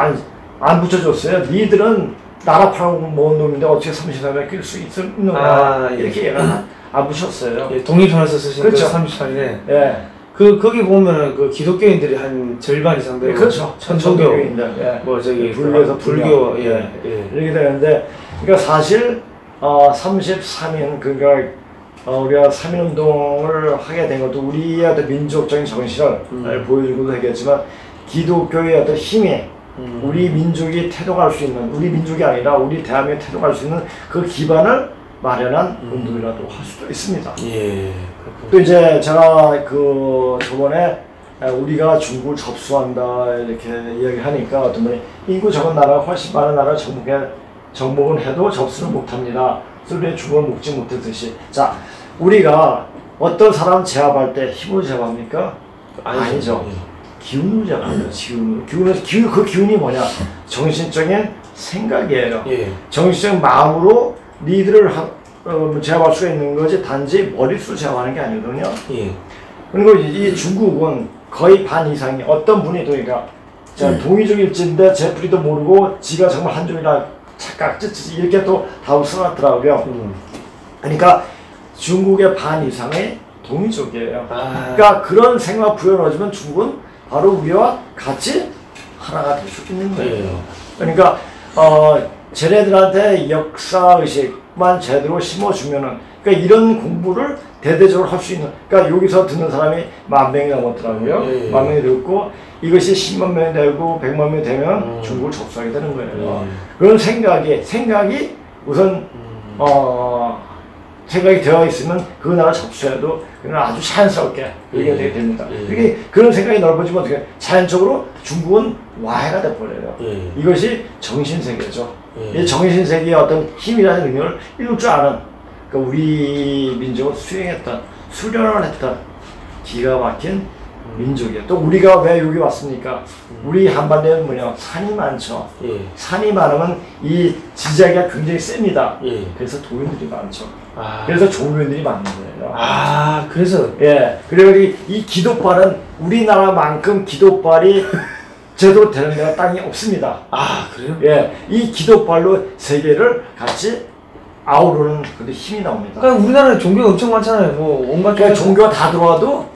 안 붙여줬어요. 니들은 나라 팔아먹은 놈인데 어떻게 33에 낄 수 있는 거야? 이렇게 얘가 안 붙였어요. 예, 독립선에서 쓰신 그렇죠. 그 33일에 예. 거기 보면은 그 기독교인들이 한 절반 이상 되고 그렇죠. 천주교 예. 뭐 저기 불교에서 불교 불교. 예. 이렇게 되는데 그러니까 사실 33인 그러니까 우리가 3.1운동을 하게 된 것도 우리의 어떤 민족적인 정신을 보여주고도 하겠지만 기독교의 어떤 힘이 우리 민족이 태동할 수 있는 우리 민족이 아니라 우리 대한민국이 태동할 수 있는 그 기반을 마련한 운동이라도 할 수도 있습니다. 예. 또 이제 제가 그 저번에 우리가 중국을 접수한다 이렇게 이야기하니까 어떤 분이 인구 적은 나라가 훨씬 많은 나라를 정복은 해도 접수를 못합니다. 소련이 중국을 먹지 못했듯이 자 우리가 어떤 사람 제압할 때 힘으로 제압합니까? 아니죠. 기운으로 제압합니다. 기운 그 기운이 뭐냐? 정신적인 생각이에요. 예. 정신적인 마음으로 니들을 제압할 수가 있는 거지 단지 머릿수로 제압하는 게 아니거든요. 예. 그리고 이 중국은 거의 반 이상이 어떤 분이 그러니까 동이족 일지인데 제프리도 모르고 지가 정말 한족이라 착각짓 이렇게 또 답을 써놨더라고요. 그러니까 중국의 반 이상이 동이족이에요. 그러니까 그런 생각 부여넣어주면 중국은 바로 우리와 같이 하나가 될 수 있는 거예요. 그러니까 쟤네들한테 역사의식만 제대로 심어주면은 그러니까 이런 공부를 대대적으로 할 수 있는 그러니까 여기서 듣는 사람이 10,000명이 넘었더라고요. 10,000명이 듣고 이것이 10만 명이 되고 100만 명이 되면 중국을 접수하게 되는 거예요. 그런 생각이 우선 생각이 되어 있으면 그 나라 접수해도 그냥 아주 자연스럽게 그게 되게 됩니다. 그게 그런 생각이 넓어지면 어떻게 자연적으로 중국은 와해가 돼버려요. 이것이 정신세계죠. 이 정신세계의 어떤 힘이라는 능력을 이룰 줄 아는 그러니까 우리 민족을 수련을 했던 기가 막힌 민족이에요. 또 우리가 왜 여기 왔습니까? 우리 한반도에는 뭐냐 산이 많죠. 산이 많으면 이 지자기가 굉장히 셉니다. 그래서 도인들이 많죠. 그래서 종교인들이 많은 거예요. 그래서 그래서 이 기도발은 우리나라만큼 기도발이 제대로 되는 데가 땅이 없습니다. 그래요? 이 기도발로 세계를 같이 아우르는 그런 힘이 나옵니다. 그러니까 우리나라에 종교가 엄청 많잖아요. 뭐 온갖 종교가 다 들어와도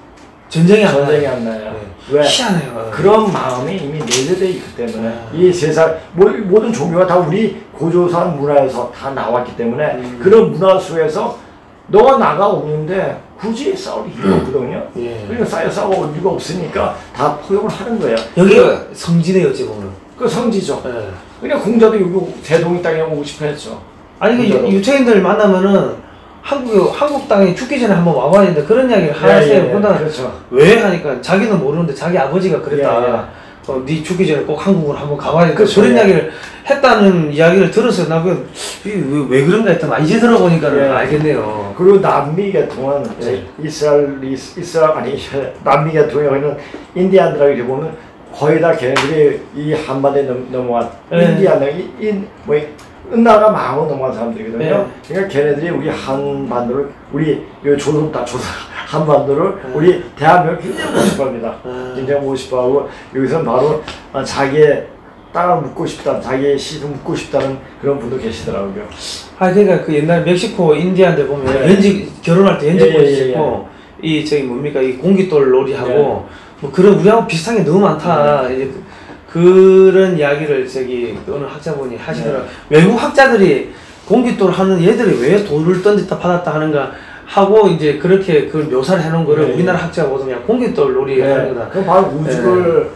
전쟁이 안 나요. 왜? 희한해요. 그런 마음이 이미 내재되어 있기 때문에 이 세상 모든 종교가 다 우리 고조선 문화에서 다 나왔기 때문에 그런 문화 속에서 너가 나가오는데 굳이 싸울 이유가 없거든요. 그러니까 싸울 이유가 없으니까 다 포용을 하는 거예요. 여기가 성지네요, 어찌 보면. 그 성지죠. 그러니까 공자도 여기 대동이 땅에 오고 싶어 했죠. 아니 그 유태인들 만나면은 한국 땅에 죽기 전에 한번 와봐야 되는데 그런 이야기를 하세요. 그렇죠. 왜 하니까 자기는 모르는데 자기 아버지가 그랬다. 네 죽기 전에 꼭 한국을 한번 가봐야 된다. 그렇죠. 그런 이야기를 했다는 이야기를 들었어요. 나 왜 그런가 했더니 이제 들어보니까 알겠네요. 그리고 남미 계통은 남미 계통에 있는 인디안들하고 이렇게 보면 거의 다 걔네들이 이 한반도에 넘어간 인디안들 은나라가 망하고 넘어간 사람들이거든요. 그러니까 걔네들이 우리 한반도를 우리 한반도를 우리 대한민국 굉장히 보고 싶어합니다. 굉장히 보고 싶어하고 여기서는 바로 자기의 땅을 묻고 싶다, 자기의 시를 묻고 싶다는 그런 분도 계시더라고요. 그러니까 그 옛날 멕시코 인디안들 보면 결혼할 때 연지권이 있고 이 저기 뭡니까 이 공깃돌 놀이하고 뭐 그런 우리하고 비슷한 게 너무 많다. 이제 그런 이야기를 저기 어느 학자분이 하시더라고요. 외국 학자들이 공깃돌 하는 얘들이 왜 돌을 던졌다 받았다 하는가 하고 이제 그렇게 그걸 묘사를 해놓은 거를 우리나라 학자가 보면 그냥 공깃돌 놀이 하는 거다. 그럼 바로 우주를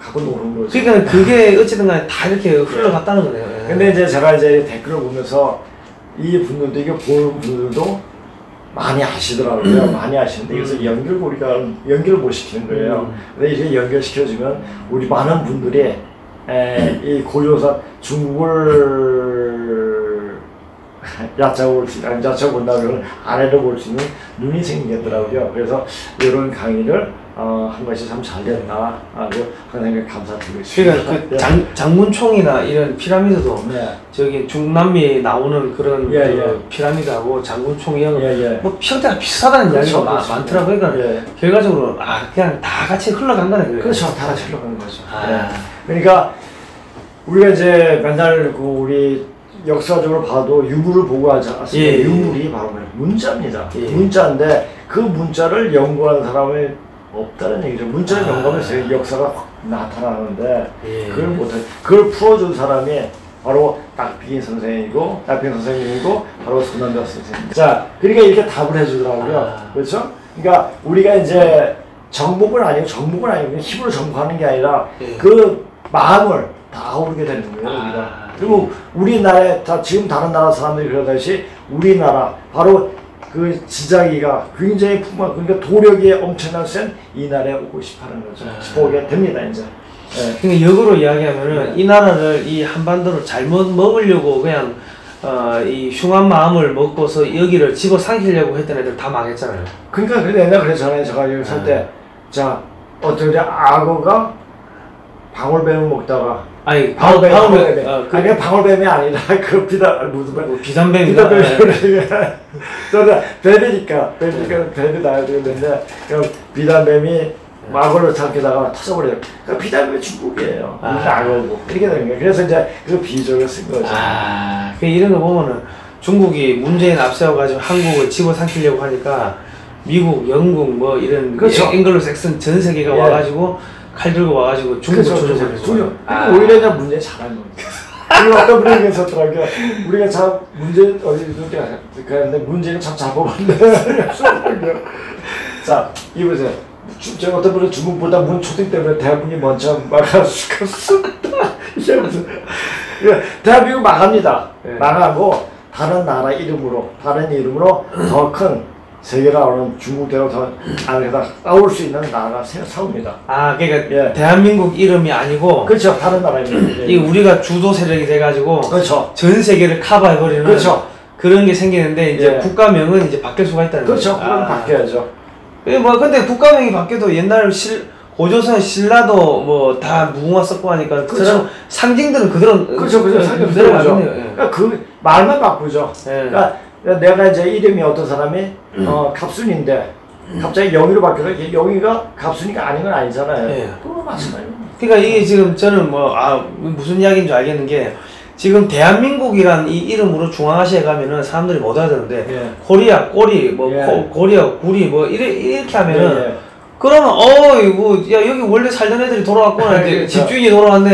갖고 노는 거죠. 그러니까 그게 어쨌든 간에 다 이렇게 흘러갔다는 거네요. 근데 이제 제가 이제 댓글을 보면서 이 분들도 이게 보는 분들도 많이 하시더라고요. 많이 하시는데 그래서 연결을 못 시키는 거예요. 근데 이렇게 연결시켜주면 우리 많은 분들이 이 고조선 중국을 야채본다면 아래로 볼 수 있는 눈이 생기겠더라고요. 그래서 이런 강의를 한 것이 참 잘 됐다. 항상 감사드리고 있습니다. 그러니까 그 장문총이나 이런 피라미드도 네. 저기 중남미 나오는 그런 예, 그 피라미드하고 장문총 이런 예. 뭐 형태가 비슷하다는 그렇죠, 이야기가 많더라고요. 그러니까 예. 결과적으로 그냥 다 같이 흘러간 거네. 그렇죠. 다 같이 흘러가는 거죠. 아. 네. 그러니까 우리가 이제 맨날 우리 역사적으로 봐도 유물을 보고 하지 않습니까? 예. 유물이 바로 문자입니다. 예. 문자인데 그 문자를 연구하는 사람이 없다는 얘기죠. 문자를 연구하면서 역사가 확 나타나는데 예. 그걸 풀어준 사람이 바로 낙빙 선생님이고 바로 손남자 선생님. 자, 그러니까 이렇게 답을 해주더라고요. 그렇죠? 그러니까 우리가 이제 정복은 아니고 힘으로 정복하는 게 아니라 예. 그 마음을 다 아우르게 되는 거예요. 우리가. 그리고 우리나라에 지금 다른 나라 사람들이 그러듯이 우리나라 바로 그 지자기가 굉장히 그러니까 도력이 엄청난 센 이 나라에 오고 싶어하는 거죠. 오게 됩니다 이제. 네. 그러니까 역으로 이야기하면은 이 나라를 이 한반도를 잘못 먹으려고 그냥 이 흉한 마음을 먹고서 여기를 집어삼키려고 했던 애들 다 망했잖아요. 그러니까 옛날에 그랬잖아요. 제가 여기 살 때 자 어떻게 악어가 방울뱀을 먹다가 아니 방울뱀이 아니 방울뱀이 아니라 그 무슨 뱀 비단뱀 저는 뱀이니까 뱀이 나야 되는데 그 비단뱀이 악어를 삼키다가 터져버려요. 그러니까 비단뱀이 중국이에요. 악어고 이렇게 되는 거예요. 그래서 이제 그 비조를 쓴 거죠. 그 이런 거 보면은 중국이 문재인 앞세워가지고 한국을 집어삼키려고 하니까 미국, 영국 뭐 이런 그렇죠. 앵글로색슨 전 세계가 예. 와가지고 칼 들고 와가지고 중국을 조져버렸죠. 오히려 그냥 문재인 잘한 거예요. 그리고 어떤 분이 계셨더라고요. 우리가 참 문재인 그랬는데 문재인은 참 잡아봤네. 자, 이보세요. 제가 어떤 분은 중국보다 문 초딩 때문에 대한민국이 먼저 막았을 이게 무슨 대한민국 망합니다. 망하고 다른 나라 이름으로 더 큰 세계가 오는 중국대로 더 안에다 싸울 수 있는 나라가 세웁니다. 그러니까 예. 대한민국 이름이 아니고 그렇죠. 다른 나라 이름. 이 우리가 주도 세력이 돼가지고 그렇죠. 전 세계를 커버해버리는 그렇죠. 그런 게 생기는데 이제 예. 국가명은 이제 바뀔 수가 있다는 거죠. 그렇죠. 그럼 바뀌어야죠. 뭐 근데 국가명이 바뀌어도 옛날 고조선 신라도 뭐 다 무궁화 썼고 하니까 그렇죠. 상징들은 그대로 상징 그대로 그대로죠. 가겠네요. 그러니까 그 말만 바꾸죠. 예. 그러니까 내가 이제 이름이 어떤 사람이 갑순인데 갑자기 영희로 바뀌어서 영희가 갑순이가 아닌 건 아니잖아요. 예. 그거 마찬가지예요. 그러니까 이게 지금 저는 무슨 이야기인 줄 알겠는 게 지금 대한민국이란 이 이름으로 중앙아시아에 가면은 사람들이 못 알아듣는데 예. 코리아, 꼬리, 뭐 예. 고리아, 구리 뭐 이렇게 하면은 예. 그러면 야 여기 원래 살던 애들이 돌아왔구나 이제 그렇죠. 집주인이 돌아왔네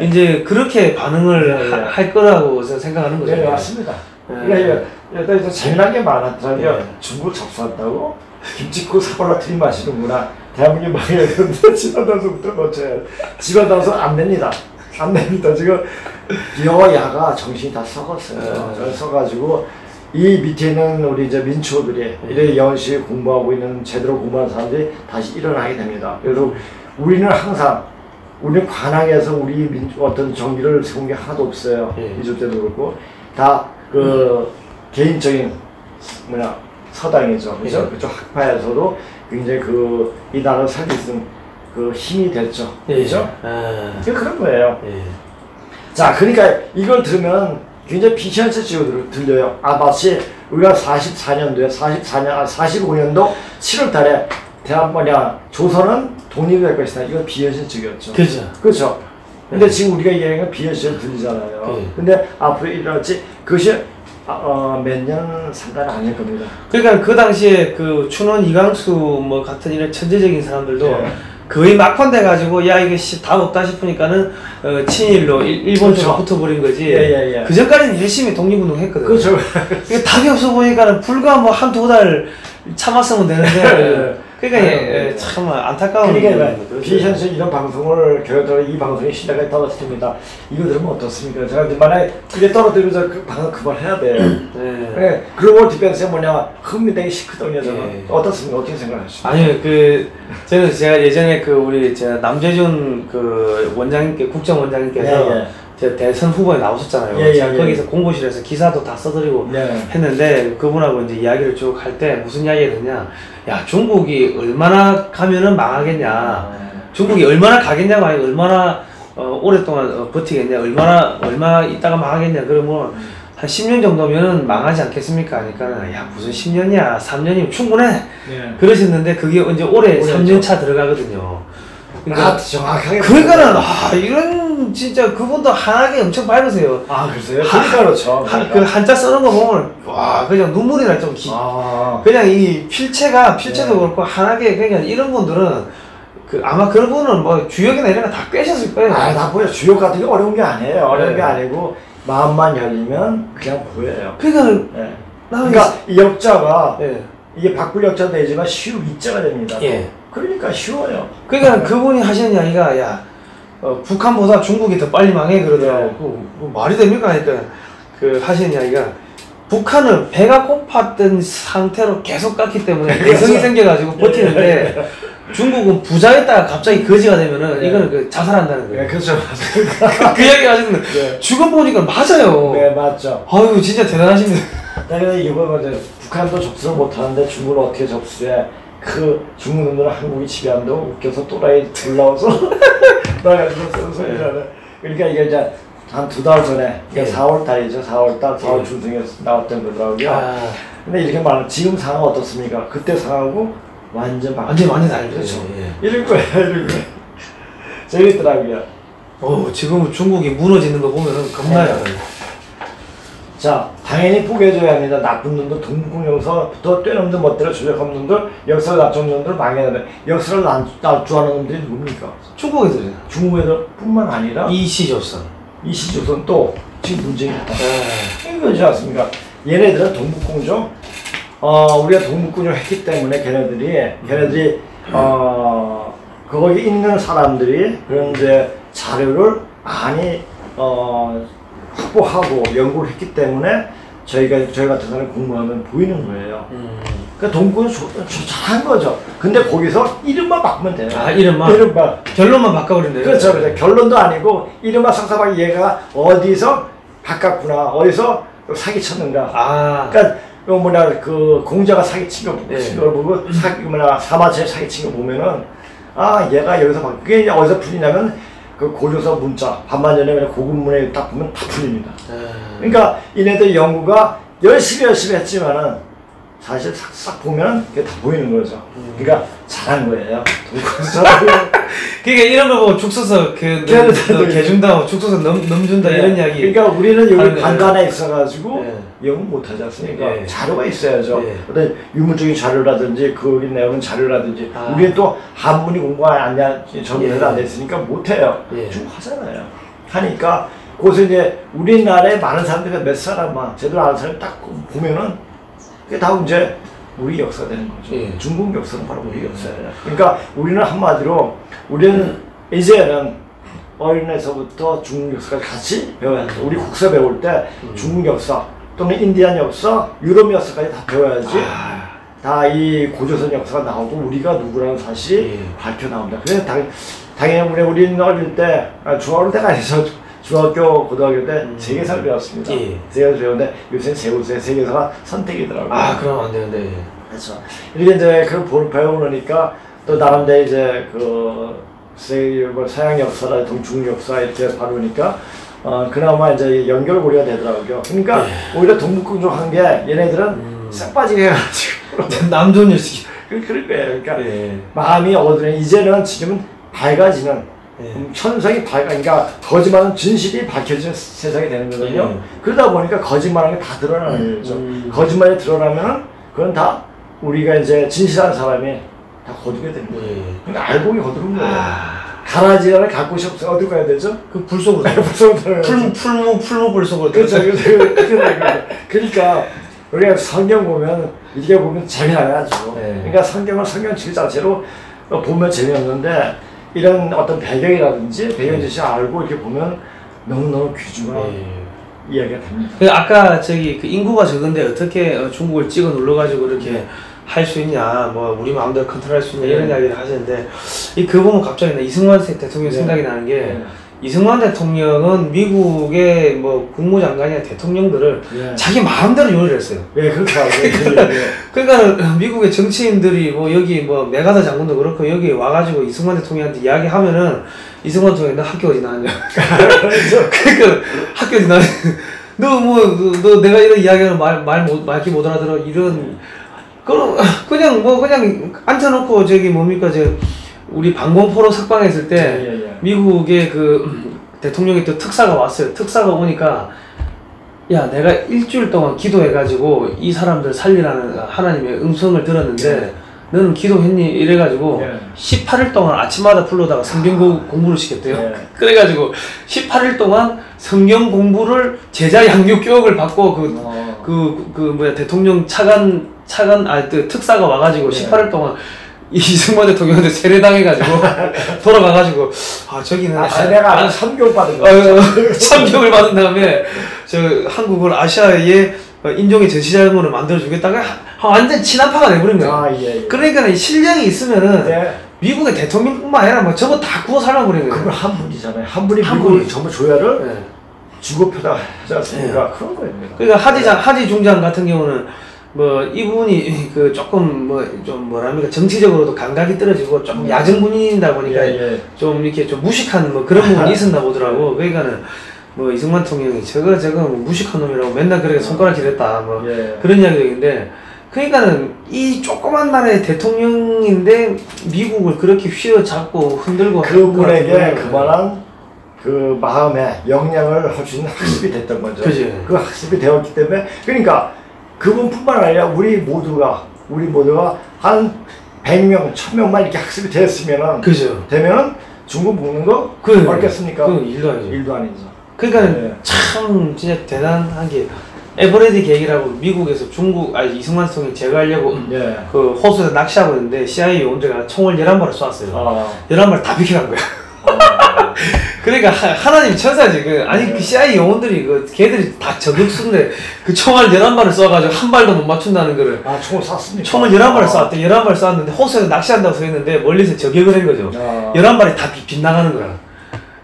예. 이제 그렇게 반응을 예. 할 거라고 생각하는 거죠. 네, 맞습니다. 예. 그러니까 일단 재미난 게 많았더라고요. 예. 중국 접수한다고 김치국 사발라 들이마시는구나. 대한민국 망해야되는데 집안단속부터 놓쳐야 돼. 집안단속 안 됩니다. 안 됩니다. 지금 여야가 정신이 다 썩었어요. 썩어가지고 이 밑에 있는 우리 이제 민초들이 이래 열심히 공부하고 있는 제대로 공부하는 사람들이 다시 일어나게 됩니다. 그래서 우리는 관항에서 우리 어떤 정기를 세운 게 하나도 없어요. 이집 때도 그렇고 다 그 개인적인 서당이죠. 그죠? 그쪽 학파에서도 굉장히 이 나라를 살릴 수 있는 그 힘이 됐죠. 그죠? 그런 거예요. 자, 그러니까 이걸 들으면 굉장히 비현실적으로 들려요. 마치 우리가 45년도 7월 달에 조선은 독립이 될 것이다. 이건 비현실적이었죠. 그렇죠. 근데 지금 우리가 얘기하는 건 비현실적으로 들리잖아요. 근데 앞으로 일어날지 그것이 몇 년 상관 아닐 겁니다. 그러니까 그 당시에 그 춘원 이강수 뭐 같은 이런 천재적인 사람들도 거의 막판 돼가지고 야 이게 답 없다 싶으니까는 친일로 일본 쪽으로 붙어버린 거지. 그 전까지는 열심히 독립운동 했거든. 그렇죠. 답이 없어 보니까는 불과 뭐 한두 달 참았으면 되는데. 그러니까 참 안타까운. 그러니까 비현실 이런 방송을 결과적으로 이 방송이 시대가 떨어뜨립니다. 이거 들으면 어떻습니까? 제가 만약에 이게 떨어뜨리면서 그 방송 그만해야 돼요. 네. 글로벌 디펜스가 뭐냐 흥미되기 싫거든요. 저는 어떻습니까? 어떻게 생각하십니까? 아니요, 제가 예전에 우리 남재준 원장님께 국정원장님께서 제 대선 후보에 나오셨잖아요. 예, 제가 예, 거기서 공보실에서 기사도 다 써드리고 네. 했는데 그분하고 이제 이야기를 쭉 할 때 무슨 이야기를 했냐, 야 중국이 얼마나 가면은 망하겠냐, 중국이 얼마나 가겠냐가 아니고 얼마나 오랫동안 버티겠냐, 얼마 있다가 망하겠냐. 그러면 한 10년 정도면은 망하지 않겠습니까? 하니까 야 무슨 10년이야, 3년이면 충분해. 예. 그러셨는데 그게 이제 올해 3년 차 들어가거든요. 그러니까 정확하게. 그러니까는 이런 진짜 그분도 한하게 엄청 밝으세요. 아 글쎄요. 그러니까 그렇죠. 그 한자 쓰는 거 보면 와 그냥 눈물이 날 정도. 그냥 이 필체도 그렇고 한하게 그냥 이런 분들은 아마 그런 분은 뭐 주역이나 이런 거 다 꿰셨을 거예요. 다 보여. 주역 같은 게 어려운 게 아니에요. 어려운 게 아니고 마음만 열리면 그냥 보여요. 그러니까 네. 그러니까 이 역자가 예. 이게 바꿀 역자도 되지만 쉬우 이자가 됩니다. 예. 그러니까 쉬워요. 그러니까 그분이 하시는 이야기가 야 북한보다 중국이 더 빨리 망해 그러더라고. 말이 됩니까? 그러니까 하시는 이야기가 북한은 배가 고팠던 상태로 계속 갔기 때문에 내성이 생겨가지고 버티는데 중국은 부자였다가 갑자기 거지가 되면은 이거는 자살한다는 거예요. 네, 그렇죠. 그 이야기 하시는데 죽어 보니까 맞아요. 네, 맞죠. 아유 진짜 대단하십니다. 근데 이거 먼저 북한도 접수를 못하는데 중국을 어떻게 접수해? 그 중국 놈들은 한국이 지배한다고 웃겨서 또라이 올라와서 나가서 쓰는 소리라는. 그러니까 이게 이제 한 2달 전에, 그러니까 4월 달이죠. 4월 중순에 나왔던 거더라고요. 근데 이렇게 말하면 지금 상황 어떻습니까? 그때 상황하고 완전 다르죠. 그렇죠. 이런 거예요. 재밌더라고요. 지금 중국이 무너지는 거 보면은 겁나요. 자, 당연히 포기해줘야 합니다. 나쁜 놈들, 동국영서부터 뛰어넘는 멋대로 조작한 놈들, 역사를 낮춘 놈들 망해야 돼. 역사를 낮추하는 놈들이 누굽니까? 중국 애들이잖아. 중국 애들뿐만 아니라 이시조선 또 지금 문제가 있다. 이거지 않습니까? 얘네들은 동북공정, 우리가 동북공정 했기 때문에 걔네들이 거기 있는 사람들이 그런 이제 자료를 많이 확보하고 연구를 했기 때문에 저희 같은 사람이 공부하면 보이는 거예요. 그러니까 동국은 잘한 거죠. 근데 거기서 이름만 바꾸면 돼요. 이름만. 결론만 바꿔버린대요. 그렇죠. 결론도 아니고 이름만 삭삭하게 얘가 어디서 바꿨구나, 어디서 사기쳤는가. 그러니까 그 공자가 사기친 걸 보고 사마천이 사기친 거 보면은 얘가 여기서 그게 이제 어디서 풀리냐면 그 고조서 문자 반만년에 고급문에 딱 보면 다 풀립니다. 그러니까 이네들 연구가 열심히 했지만은 사실 싹 보면 그게 다 보이는 거죠. 그러니까 잘한 거예요. 그러니까 이런 거 보고 죽 써서 개 준다, 죽 써서 넘준다 이런 이야기. 그러니까 우리는 여기 관관에 있어가지고 연구 못하지 않습니까? 자료가 있어야죠. 어떤 유물적인 자료라든지 그 내용은 자료라든지 우리는 또 한문이 공부가 안 전문으로 안 됐으니까 못해요. 좀 하잖아요. 하니까 그래서 이제 우리나라에 많은 사람들이 몇 사람만 제대로 아는 사람이 딱 보면은 그게 다 이제 우리 역사가 되는 거죠. 중국 역사는 바로 우리 역사예요. 그러니까 우리는 한마디로 우리는 이제는 어린애서부터 중국 역사까지 같이 배워야 돼. 우리 국사 배울 때 중국 역사 또는 인디안 역사, 유럽 역사까지 다 배워야지 다 이 고조선 역사가 나오고 우리가 누구라는 사실이 밝혀 나옵니다. 그래서 당연히 우리는 어릴 때, 중학교 때가 아니죠. 중학교, 고등학교 때 세계사를 배웠습니다. 세계사를 배웠는데 요새 세계사가 선택이더라고요. 그럼 안 되는데. 그렇죠. 이렇게 이제 그걸 배우니까 또 나름대로 이제 서양 역사라든지 중국 역사 이렇게 다루니까 그나마 이제 연결고리가 되더라고요. 그러니까 오히려 동북공정한 게 얘네들은 싹 빠지게 해가지고 남존일식. 그럴 거예요. 그러니까 마음이 어두워. 이제는 지금은 밝아지는. 천성이 그러니까 거짓말은 진실이 밝혀지는 세상이 되는 거거든요. 그러다 보니까 거짓말하는 게 다 드러나는 거죠. 거짓말이 드러나면 그건 다 우리가 이제 진실한 사람이 다 거두게 되는 거예요. 그러니까 알고기 거두는 거예요. 가라지를 갈 곳이 없어요. 어디로 가야 되죠? 그 불속으로. 풀무 불속으로. 그렇죠. 그러니까 우리가 성경 보면 이게 보면 재미나죠. 그러니까 성경 질 자체로 보면 재미없는데 이런 어떤 배경이라든지 배경 지식을 알고 이렇게 보면 너무너무 귀중한 이야기가 됩니다. 아까 그 인구가 적은데 어떻게 중국을 찍어 눌러가지고 이렇게 할 수 있냐, 뭐 우리 마음대로 컨트롤할 수 있냐 이런 이야기를 하시는데 그 보면 갑자기 이승만 대통령 생각이 나는 게 이승만 대통령은 미국의 뭐 국무장관이나 대통령들을 예. 자기 마음대로 요리를 했어요. 예, 그렇게 알고 그러니까 미국의 정치인들이 뭐 여기 뭐 메가더 장군도 그렇고 여기 와가지고 이승만 대통령한테 이야기하면은 이승만 대통령이 너 학교 어디 나왔냐? 그러니까 학교 어디 나왔냐? 너 내가 이런 이야기하는 말기 못 알아들어 이런 그냥 앉혀놓고 저기 뭡니까 우리 방공포로 석방했을 때 예. 미국의 그 대통령이 또 특사가 왔어요. 특사가 오니까 야 내가 일주일 동안 기도해가지고 이 사람들 살리라는 하나님의 음성을 들었는데 너는 기도했니? 이래가지고 18일 동안 아침마다 불러다가 성경 공부를 시켰대요. 그래가지고 18일 동안 성경 공부를 제자 양육 교육을 받고 대통령 특사가 와가지고 18일 동안 이승만 대통령한테 세례당해가지고 돌아가가지고 저기는 세례가 아니라 선교를 받은 거 3개월 받은 다음에 한국을 아시아의 인종의 전시장으로 만들어주겠다가 완전 친한파가 돼버린 거예요. 예. 그러니까 실력이 있으면은 미국의 대통령뿐만 아니라 뭐 저거 다 구워 살아버린 거예요. 그걸 한 분이잖아요. 한 분이 미국을 전부 조야를 주고표다 하지 않습니까? 그런 거입니다. 그러니까 하지 중장 같은 경우는 뭐 이분이 그 조금 좀 뭐랍니까 정치적으로도 감각이 떨어지고 조금 야정 분이다 보니까 좀 이렇게 좀 무식한 뭐 그런 부분이 있었나 보더라고. 그러니까는 뭐 이승만 대통령이 저거 뭐 무식한 놈이라고 맨날 그렇게 손가락질했다 뭐 그런 이야기도 있는데, 그러니까는 이 조그만 나라의 대통령인데 미국을 그렇게 휘어잡고 흔들고 그분에게 그만한 그 마음에 영향을 할 수 있는 학습이 됐던 거죠. 그치. 그 학습이 되었기 때문에, 그러니까 그분뿐만 아니라 우리 모두가 한 100명, 1000명만 이렇게 학습이 됐으면은, 그죠. 되면은 중국 먹는 거 맞겠습니까? 그건 일도 아니죠. 일도 아니죠. 그러니까 참 진짜 대단한 게 에버레디 계획이라고 미국에서 이승만 대통령이 제거하려고 그 호수에서 낚시하고 있는데 CIA 요원들이 총을 11발을 쏘았어요. 11발 다 비켜간 거야. 그러니까 하나님 천사지. 그 CIA 요원들이 걔들이 다 저격수인데 그 총알 11발을 쏘아가지고 한 발도 못 맞춘다는 거를. 총을 쐈습니까? 총을 11발을 쐈대. 11발을 쐈는데 호수에서 낚시한다고 서 있는데 멀리서 저격을 한 거죠. 11발이 다 빗나가는 거야.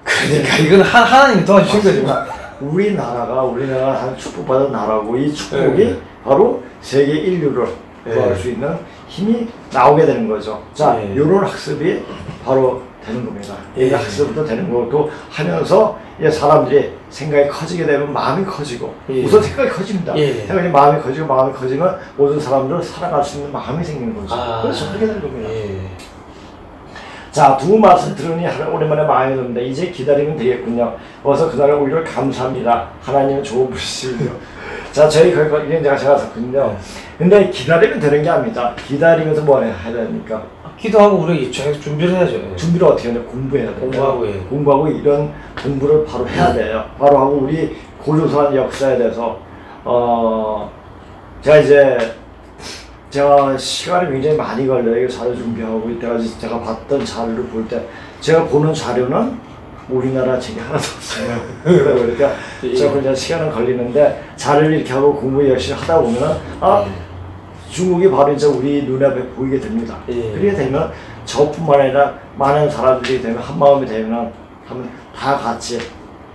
그러니까 이건 하나님이 도와주신 거죠. 우리나라가 한 축복받은 나라고, 이 축복이 바로 세계 인류를 구할 수 있는 힘이 나오게 되는 거죠. 자, 요런 학습이 바로 되는 겁니다. 이 학습도 되는 것도 하면서 사람들이 생각이 커지게 되면 마음이 커지고, 우선 생각이 커집니다. 생각이 마음이 커지면 모든 사람들 살아갈 수 있는 마음이 생기는 거죠. 그래서 그렇게 되는 겁니다. 자, 두 말씀 들으니 오랜만에 마음이 듭니다. 이제 기다리면 되겠군요. 어서 그날을 오기를 감사합니다. 하나님은 좋은 분이시군요. 자, 저희 거기 제가 섰거든요. 근데 기다리면 되는 게 아닙니다. 기다리면서 뭐 해야 됩니까? 기도하고 우리 준비를 해야죠. 준비를 어떻게 하냐? 공부해야 돼요. 공부하고 이런 공부를 바로 해야 돼요. 바로 하고 우리 고조선 역사에 대해서 제가 시간이 굉장히 많이 걸려요. 자료 준비하고 이때까지 제가 봤던 자료를 볼 때 제가 보는 자료는 우리나라 책이 하나도 없어요. 그러니까 제가 이제 시간은 걸리는데 자료를 이렇게 하고 공부 열심히 하다 보면은 중국이 바로 이제 우리 눈앞에 보이게 됩니다. 그렇게 되면 저뿐만 아니라 많은 사람들이 되면 한마음이 되면 다 같이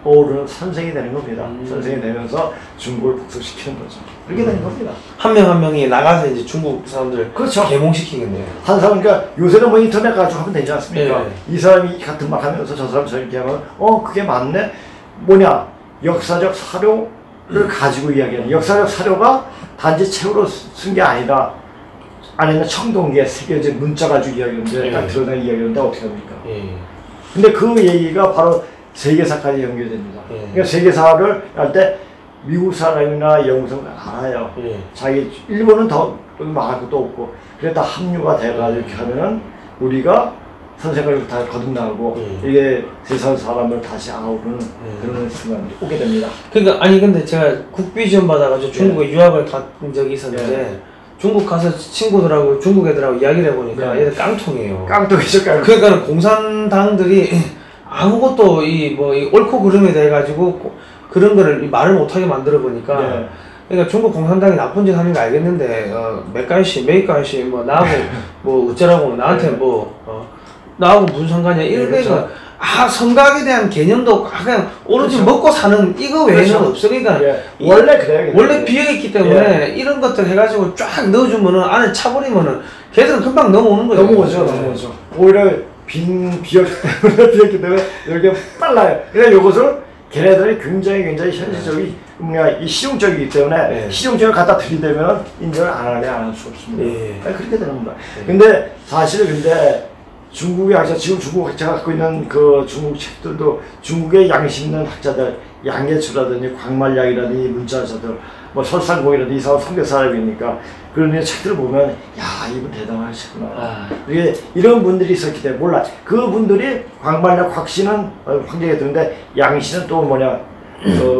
어우르는 선생이 되는 겁니다. 선생이 되면서 중국을 복수시키는 거죠. 그렇게 되는 겁니다. 한 명 한 명이 나가서 이제 중국 사람들 계몽시키겠네요. 한 사람, 그러니까 요새는 뭐 인터넷 가지고 하면 되지 않습니까? 이 사람이 같은 말 하면서 저 사람 저렇게 하면 그게 맞네? 뭐냐? 역사적 사료를 가지고 이야기하는, 역사적 사료가 단지 책으로 쓴 게 아니라 안에는 청동기에 새겨진 문자 가지고 이야기하는데 딱 드러낸 이야기하는데 어떻게 합니까? 근데 그 얘기가 바로 세계사까지 연결됩니다. 그러니까 세계사를 할 때 미국 사람이나 영국 사람이 알아요. 자기 일본은 더 말할 것도 없고, 그래 다 합류가 돼가지고 이렇게 하면은 우리가 선생을 다 거듭나고 이게 세상 사람을 다시 아우르는 그런 순간이 오게 됩니다. 그러니까 근데 제가 국비지원 받아가지고 중국에 유학을 간 적이 있었는데 중국 가서 친구들하고 중국 애들하고 이야기를 해보니까 얘들 깡통이에요. 깡통이죠, 깡통. 그러니까 공산당들이 아무것도 이 옳고 그름에 대해 가지고 그런 거를 말을 못하게 만들어 보니까 그러니까 중국 공산당이 나쁜 짓 하는 거 알겠는데 메이까이씨 나하고 어쩌라고 나한테 나하고 무슨 상관이야 이런 그렇죠. 거니까 성각에 대한 개념도 그냥 오로지 그렇죠. 먹고 사는 이거 외에는 그렇죠. 없으니까 예. 원래 그래요. 원래 비어있기 때문에 이런 것들 해가지고 쫙 넣어주면은 안에 차버리면은 걔들은 금방 넘어오는 거죠. 넘어오죠. 오히려 비었기 때문에 이렇게 빨라요. 그래서 이것을 걔네들이 굉장히 현실적이 이 실용적이기 때문에 실용적을 갖다 들이대면 인정을 안 할 수 없습니다. 그렇게 되는 겁니다. 근데 사실 중국의 학자, 지금 중국 학자가 갖고 있는 그 중국 책들도 중국의 양심 있는 학자들, 양계추라든지 광말량이라든지 문자자들, 뭐 설상공이라든지 이 사람 성격 사람이니까 그런 책들을 보면 야 이분 대단하시구나. 이게 이런 분들이 있었기 때문에 몰라. 그분들이 광말량 곽씨는 황제가 되는데 양씨는 또 뭐냐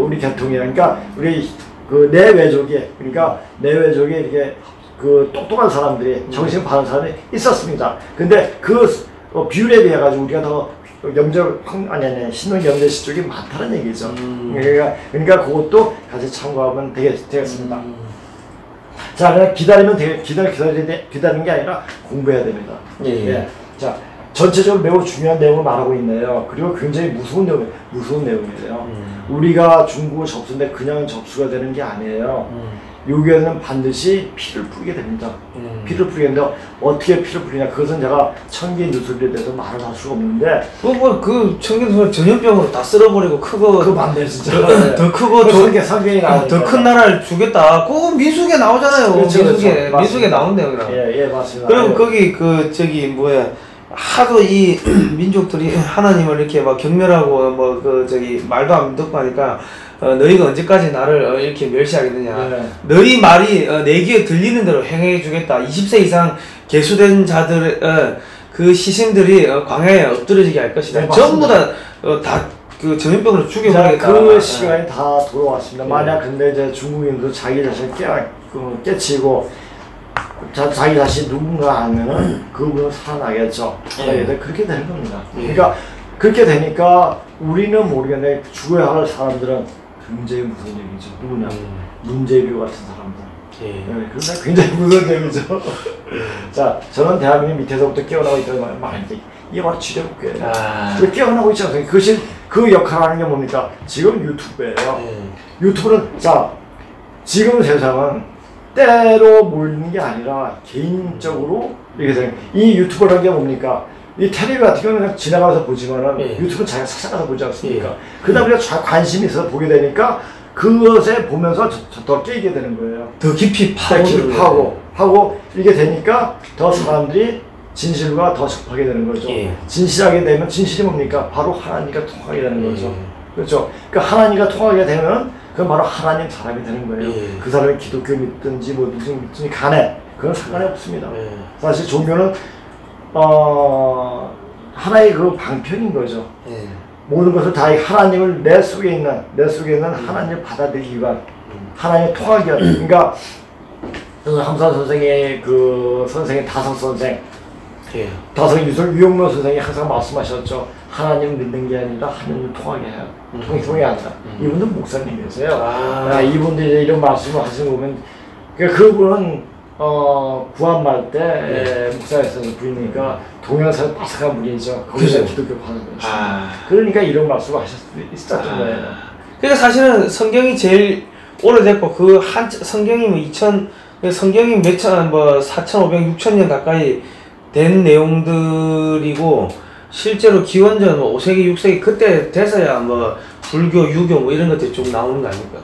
우리 계통이야. 그러니까 우리 그 내외족이 그러니까 내외족이 이렇게 그 똑똑한 사람들이 정신 바른 사람이 있었습니다. 근데 그 비율에 비해 가지고 우리가 더 신혼 염제시 쪽이 많다는 얘기죠. 그러니까 그것도 같이 참고하면 되겠습니다. 자, 그냥 기다리는 게 아니라 공부해야 됩니다. 자, 전체적으로 매우 중요한 내용을 말하고 있네요. 그리고 굉장히 무서운 내용이에요. 우리가 중국을 접수인데 그냥 접수가 되는 게 아니에요. 여기에는 반드시 피를 뿌리게 됩니다. 피를 뿌리게 되는데 어떻게 피를 뿌리냐? 그것은 제가 천기 누설에 대해서 말을 할 수가 없는데 그 천기 누설 전염병으로 다 쓸어버리고 그거 맞네 진짜. 더 크고 성경이 더 큰 나라를 주겠다. 그거 민수기에 나오잖아요. 민수기에 나온 내용이라. 예 맞습니다. 그럼 거기 하도 이 민족들이 하나님을 이렇게 막 경멸하고 말도 안 듣고 하니까 너희가 언제까지 나를 이렇게 멸시하겠느냐. 너희 말이 내 귀에 들리는 대로 행해 주겠다. 20세 이상 계수된 자들 그 시신들이 광야에 엎드려지게 할 것이다. 전부 다 그 전염병으로 죽여버리겠다. 그 시간이 다 돌아왔습니다. 만약 근데 이제 중국인도 자기 자신 깨치고 자기 자신 누군가 하면은 그분은 살아나겠죠. 그렇게 되는 겁니다. 그러니까 그렇게 되니까 우리는 모르겠는데 죽어야 할 사람들은 굉장히 무서운 얘기죠. 누구냐? 문재규 같은 사람들. 그러니까 굉장히 무서운 얘기죠. 자, 저는 대한민국 밑에서부터 깨어나고 있다는 말인데 이게 바로 지뢰국교예요. 깨어나고 있지 않습니까? 그것이 그 역할을 하는 게 뭡니까? 지금 유튜브예요. 유튜브는 지금 세상은 때로 몰리는 게 아니라 개인적으로 이렇게 되는 이 유튜브라는 게 뭡니까? 이 텔레비 같은 경우는 그냥 지나가면서 보지만은 유튜브는 자기가 찾아가서 보지 않습니까? 그러다 보니까 관심이 있어서 보게 되니까 그것에 보면서 더 깨게 되는 거예요. 더 깊이 파고 이게 되니까 더 사람들이 진실과 더 접하게 되는 거죠. 진실하게 되면 진실이 뭡니까? 바로 하나님과 통하게 되는 거죠. 그렇죠? 그러니까 하나님과 통하게 되면 그건 바로 하나님 사람이 되는 거예요. 그 사람이 기독교 믿든지 뭐 무슨 믿든지 간에 그건 상관이 없습니다. 사실 종교는 하나의 그 방편인 거죠. 모든 것을 다 하나님을 내 속에 있는 하나님을 받아들이기 위한 하나님을 통하기 위한 그러니까 함산 선생의 다성 선생 다성 유영명 선생이 항상 말씀하셨죠. 하나님 믿는 게 아니라 하나님을 통하게 해요. 통해 한다. 이분은 목사님이세요. 이분들이 이런 말씀을 하시는 거 보면 그분은 구한말 때 목사였어서 부인이니까 동양사의 바삭한 분이죠. 거기서 기독교 받은 거죠. 그러니까 이런 말씀을 하실 수 있었던 거예요. 그러니까 사실은 성경이 제일 오래됐고 성경이 성경이 4,500, 6,000년 가까이 된 내용들이고 실제로 기원전 5세기, 6세기 그때 돼서야 불교, 유교 이런 것들이 좀 나오는 거 아닙니까?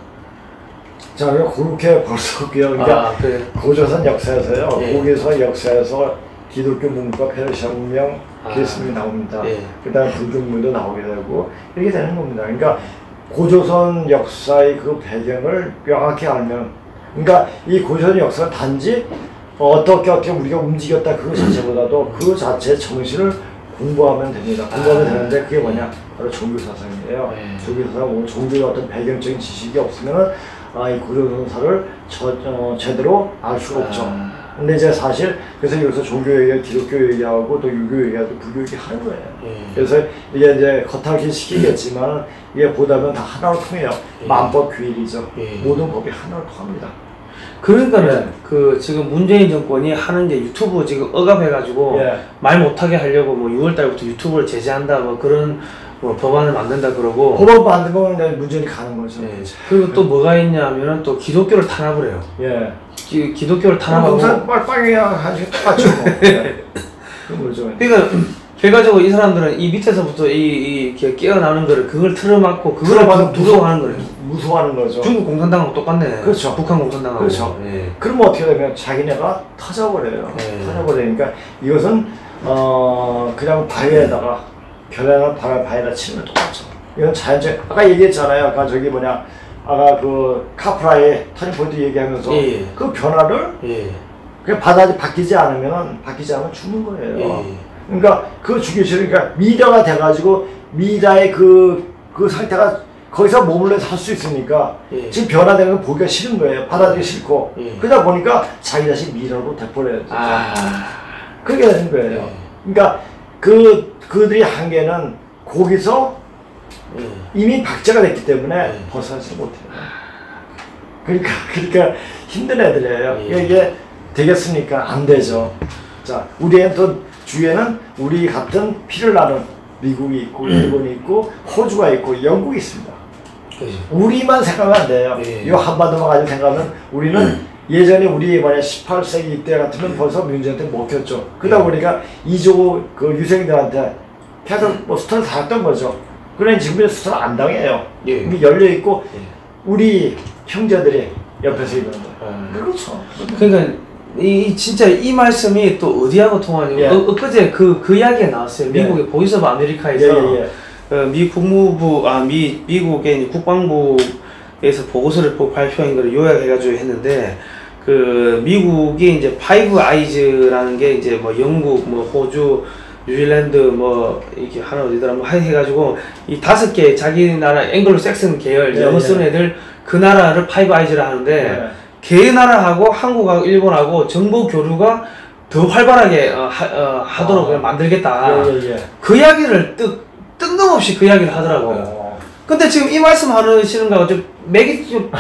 자, 그렇게 벌써 그러니까 고조선 역사에서요. 고개서 역사에서 기독교 문과 페르시아 문명, 기리스문이 나옵니다. 그다음 불교 문명도 나오게 되고 이렇게 되는 겁니다. 그러니까 고조선 역사의 그 배경을 명확히 알면, 그러니까 이 고조선 역사는 단지 어떻게 우리가 움직였다 그 자체보다도 그 자체의 정신을 공부하면 됩니다. 공부하면 되는데 그게 뭐냐? 바로 종교사상이에요. 종교사상, 종교의 어떤 배경적인 지식이 없으면 이 고조선사를 제대로 알 수가 없죠. 근데 이제 사실 그래서 여기서 종교 얘기하고 기독교 얘기하고 또 유교 얘기하고 불교 얘기하는 거예요. 그래서 이게 이제 겉핥기 시키겠지만 이게 보다 보면 다 하나로 통해요. 만법 규일이죠. 모든 법이 하나로 통합니다. 그러니까는 예. 그 지금 문재인 정권이 하는 게 유튜브 지금 억압해가지고 예. 말 못하게 하려고 뭐 6월달부터 유튜브를 제재한다 뭐 그런 뭐 법안을 만든다 그러고. 법안 만들면 이제 문재인이 가는 거죠. 예. 그리고 또 뭐가 있냐면은 또 기독교를 탄압을 해요. 예. 기독교를 탄압하고. 공산 빨빵이야 하시 똑같죠. 뭐. 예. 그 뭐죠. 그러니까 결과적으로 이 사람들은 이 밑에서부터 이렇게 깨어나는 거를 그걸 틀어막고 그걸 무서워하는 거예요. 무서워하는 거죠. 중국 공산당하고 똑같네. 그렇죠. 북한 공산당하고. 그렇죠. 예. 그러면 어떻게 되면 자기네가 터져버려요. 예. 터져버리니까 이것은 그냥 바위에다가 겨냥을 바위에다 치면 똑같죠. 이건 자연적. 아까 얘기했잖아요. 아까 저기 뭐냐. 아까 그 카프라의 터닝포인트 얘기하면서 예. 그 변화를 예. 그냥 바뀌지 않으면 죽는 거예요. 예. 그러니까 그 주기 싫으니까 미라가 돼가지고 미라의 그 상태가 거기서 머물러서 할 수 있으니까 예. 지금 변화되는 걸 보기가 싫은 거예요. 받아들이기 싫고. 예. 그러다 보니까 자기 자신 미라로 돼버려요. 그게 되는 거예요. 예. 그러니까 그들이 한계는 거기서 예. 이미 박제가 됐기 때문에 예. 벗어나지 못해요. 그러니까 힘든 애들이에요. 예. 이게 되겠습니까? 안 되죠. 자, 우리의 또 주위에는 우리 같은 피를 나는 미국이 있고 일본이 있고 호주가 있고 영국이 있습니다. 그렇죠. 우리만 생각하면 안 돼요. 예. 이 한반도만 가지고 생각하면 우리는 예전에 우리 만약 18세기 이때 같으면 벌써 문재인한테 먹혔죠. 그러다 보니까 이조 그 유생들한테 계속 뭐 스타를 당했던 거죠. 그래 지금은 스타를 안 당해요. 예. 이미 열려 있고 예. 우리 형제들이 옆에서 이러는 거예요. 그렇죠. 그러니까 진짜 이 말씀이 또 어디하고 통하냐면 예. 엊그제 그 이야기가 나왔어요. 예. 미국의 보이스 오브 아메리카에서 미 국무부 미국의 이제 국방부에서 보고서를 발표한 걸 요약해가지고 했는데 그 미국이 이제 파이브 아이즈라는 게 이제 뭐 영국, 뭐 호주, 뉴질랜드 뭐 이렇게 하나 어디더라 뭐 해가지고 이 5개 자기 나라 앵글로 섹슨 계열 예, 영어 예. 쓰는 애들 그 나라를 파이브 아이즈라 하는데 걔 나라하고 한국하고 일본하고 정보 교류가 더 활발하게 하도록 그냥 만들겠다. 그 이야기를 뜬금없이 그 이야기를 하더라고요. 근데 지금 이 말씀 하시는 거하고 좀 맥이 좀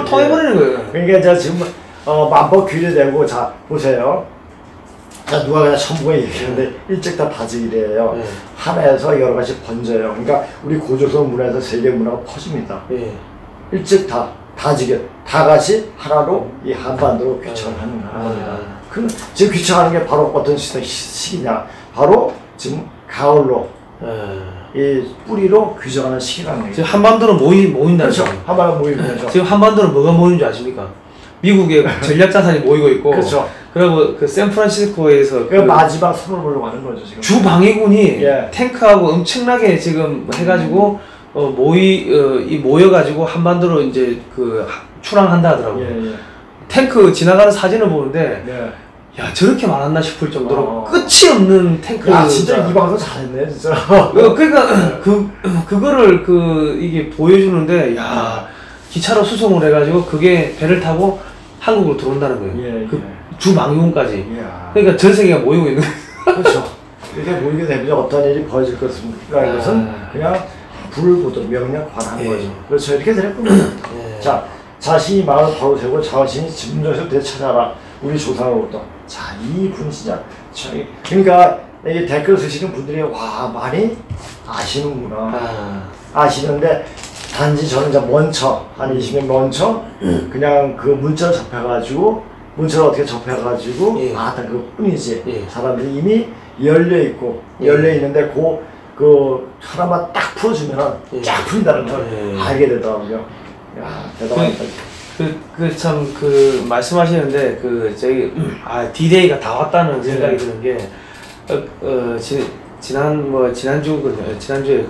통해버리는 거예요. 그러니까 자 지금 만법 규례되고 자 보세요. 자 누가 그냥 천부에 얘기하는데 일찍 다 다지기래요. 하나에서 여러 가지 번져요. 그러니까 우리 고조선 문화에서 세계 문화가 퍼집니다. 일찍 다 다지게 다 같이 하나로 이 한반도로 귀청하는 겁니다. 그 지금 귀청하는 게 바로 어떤 시기냐? 바로 지금 가을로 이 뿌리로 규정하는 시기라는 거예요. 지금 한반도로 모인다는 그렇죠. 거죠. 한반도 모이는 거죠. 지금 한반도로 뭐가 모이는 줄 아십니까? 미국의 전략 자산이 모이고 있고, 그렇죠. 그리고 그 샌프란시스코에서 그 마지막 손을 보려고 하는 거죠 지금. 주 방위군이 예. 탱크하고 엄청나게 지금 해가지고 모여가지고 한반도로 이제 그 출항한다 하더라고요. 탱크 지나가는 사진을 보는데. 야 저렇게 많았나 싶을 정도로 끝이 없는 탱크. 야 진짜 이 방송 잘했네 진짜. 그러니까 그거를 이게 보여주는데 야 기차로 수송을 해가지고 그게 배를 타고 한국으로 들어온다는 거예요. 그 주망위군까지. 그러니까 전 세계가 모이고 있는 거예요. 그렇죠. 이렇게 모이게 되면 어떤 일이 벌어질 것입니까? 이것은 그냥 불보듯 명령 관한 거죠. 그렇죠. 이렇게 될 겁니다. 자 자신이 마음을 바로 세우고 자신이 진정에서 되찾아라. 우리 조상으로부터. 자, 이분 진짜 그러니까 이 댓글 쓰시는 분들이 와 많이 아시는구나. 아시는데 단지 저는 이제 먼저 한 20년 먼저 그냥 그 문자를 접해가지고 문자를 어떻게 접해가지고 딱 그뿐이지. 사람들이 이미 열려 있고 열려 있는데 그 하나만 딱 풀어주면 쫙 풀린다는 걸 알게 되더라고요. 야 대단하다. 말씀하시는데, D-Day가 다 왔다는 생각이 드는 게, 지난주에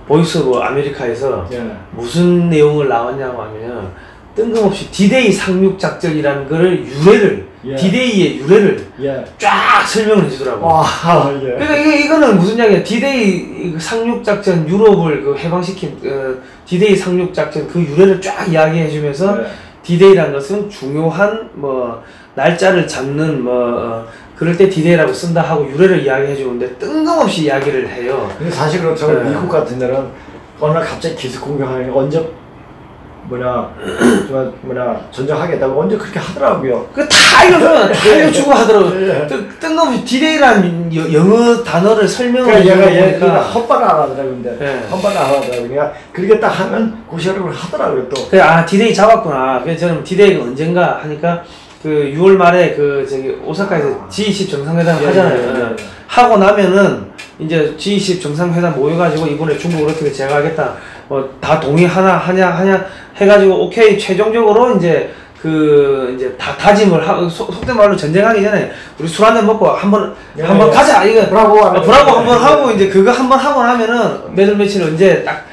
보이스 오브 아메리카에서 무슨 내용을 나왔냐고 하면, 뜬금없이 D-Day 상륙작전이라는 거를 D-Day의 유래를 쫙 설명을 해주더라고요. 그러니까 이거는 무슨 이야기야? D-Day 상륙작전 유럽을 해방시킨 D-Day 상륙작전 그 유래를 쫙 이야기해주면서 D-Day라는 것은 중요한 날짜를 잡는 그럴 때 D-Day라고 쓴다 하고 유래를 이야기해주는데 뜬금없이 이야기를 해요. 근데 사실 그렇죠. 미국 같은 데는 어느 날 갑자기 기습 공격하는 게 언제 전쟁하겠다고 언제 그렇게 하더라고요. 다 알려주고 하더라고요. 뜬금없이 디레이라는 영어 단어를 설명을 얘가 헛발을 안 하더라고요. 근데 헛발을 안 하더라고요. 그러니까 그렇게 딱 하면 고시하려고 하더라고요 또. 디레이 잡았구나. 그래서 저는 디레이가 언젠가 하니까 그 6월 말에 그 저기 오사카에서 G20 정상회담 하잖아요. 하고 나면은 이제 G20 정상회담 모여가지고 이번에 중국을 어떻게 제거하겠다. 다 동의 하냐 해가지고 오케이 최종적으로 이제 이제 다 다짐을 하고 속된 말로 전쟁하기 전에 우리 술 한잔 먹고 한번 가자 이거 브라보 한번 하고 이제 그거 한번 하고 나면은 며칠 언제 딱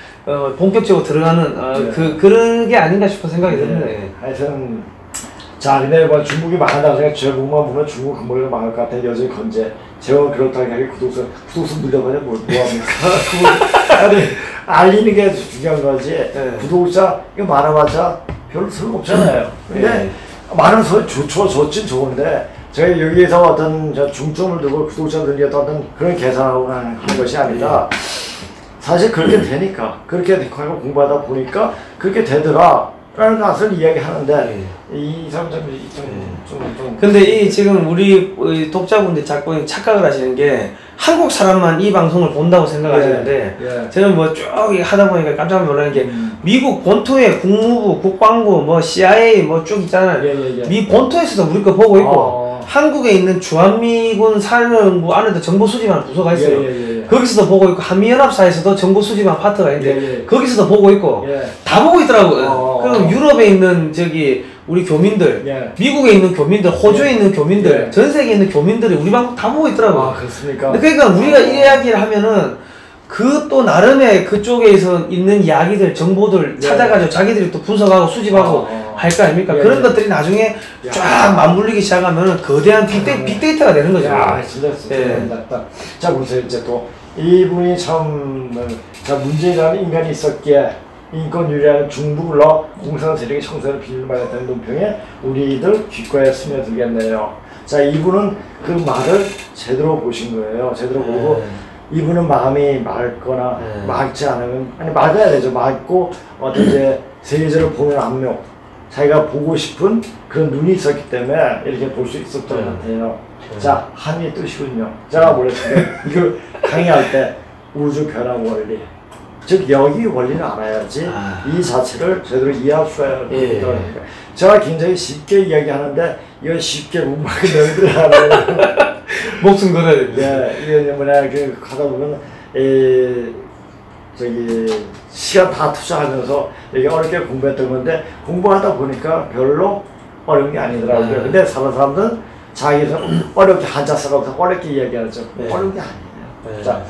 본격적으로 들어가는 그런 게 아닌가 싶은 생각이 듭니다. 하여튼 자 근데 뭐 중국이 망한다고 생각 제목만 보면 중국 금방에 망할 것 같아. 여전히 건재 제가 그렇다고 하기 구독수 물려가냐 뭐합니까? 아니 알리는 게 중요한 거지. 구독자 이거 많아봤자 별로 소용없잖아요. 근데 많은 소리 좋진 좋은데 저희 여기에서 어떤 중점을 두고 구독자들이 어떤 그런 계산하고 하는 것이 아니라 사실 그렇게 되니까 그렇게 하고 공부하다 보니까 그렇게 되더라 라는 것을 이야기하는데 이 사람들이 좀 근데 이 지금 우리 독자분들 자꾸 착각을 하시는 게 한국 사람만 이 방송을 본다고 생각하시는데 저는 뭐 쭉 하다 보니까 깜짝 놀라는 게 미국 본토에 국무부, 국방부, 뭐 CIA 뭐 쭉 있잖아요. 미 본토에서도 우리 거 보고 있고 한국에 있는 주한미군 사령부 안에도 정보 수집하는 부서가 있어요. 거기서도 보고 있고 한미연합사에서도 정보 수집하는 파트가 있는데 거기서도 보고 있고 다 보고 있더라고요. 그럼 유럽에 있는 저기 우리 교민들, 미국에 있는 교민들, 호주에 있는 교민들, 전 세계에 있는 교민들이 우리 방송 다 보고 있더라고요. 그렇습니까? 그러니까 우리가 이 이야기를 하면은 그 또 나름의 그쪽에서 있는 이야기들, 정보들 찾아가지고 자기들이 또 분석하고 수집하고 할 거 아닙니까? 그런 것들이 나중에 쫙 맞물리기 시작하면 거대한 빅데이터가 되는 거죠. 진짜. 자, 보세요. 이제 또 이분이 참 문재인이라는 인간이 있었기에 인권유리한 중북러 공산 세력의 청소를 비밀말했다는 논평에 우리들 귓가에 스며들겠네요. 자, 이분은 그 말을 제대로 보신 거예요. 제대로 보고 이분은 마음이 맑거나 맑지 않으면 맑아야 되죠. 맑고 어떤 이제 세계적으로 보는 압력, 자기가 보고 싶은 그런 눈이 있었기 때문에 이렇게 볼 수 있었던 것 같아요. 자, 한의 뜻이군요. 제가 몰랐어요. 이걸 강의할 때 우주 변화 원리. 즉 여기 원리는 알아야지 이 자체를 제대로 이해할 수가 있다니까. 제가 굉장히 쉽게 이야기하는데 이건 쉽게 못 막는 너희들이 알아요. 목숨 걸어야 됩니다. 이게 하다 보면 시간 다 투자하면서 이게 어렵게 공부했던 건데 공부하다 보니까 별로 어려운 게 아니더라고요. 근데 사람들은 자기는 어렵게 한자 써서 어렵게 이야기하죠. 어려운 게 아니에요. 자.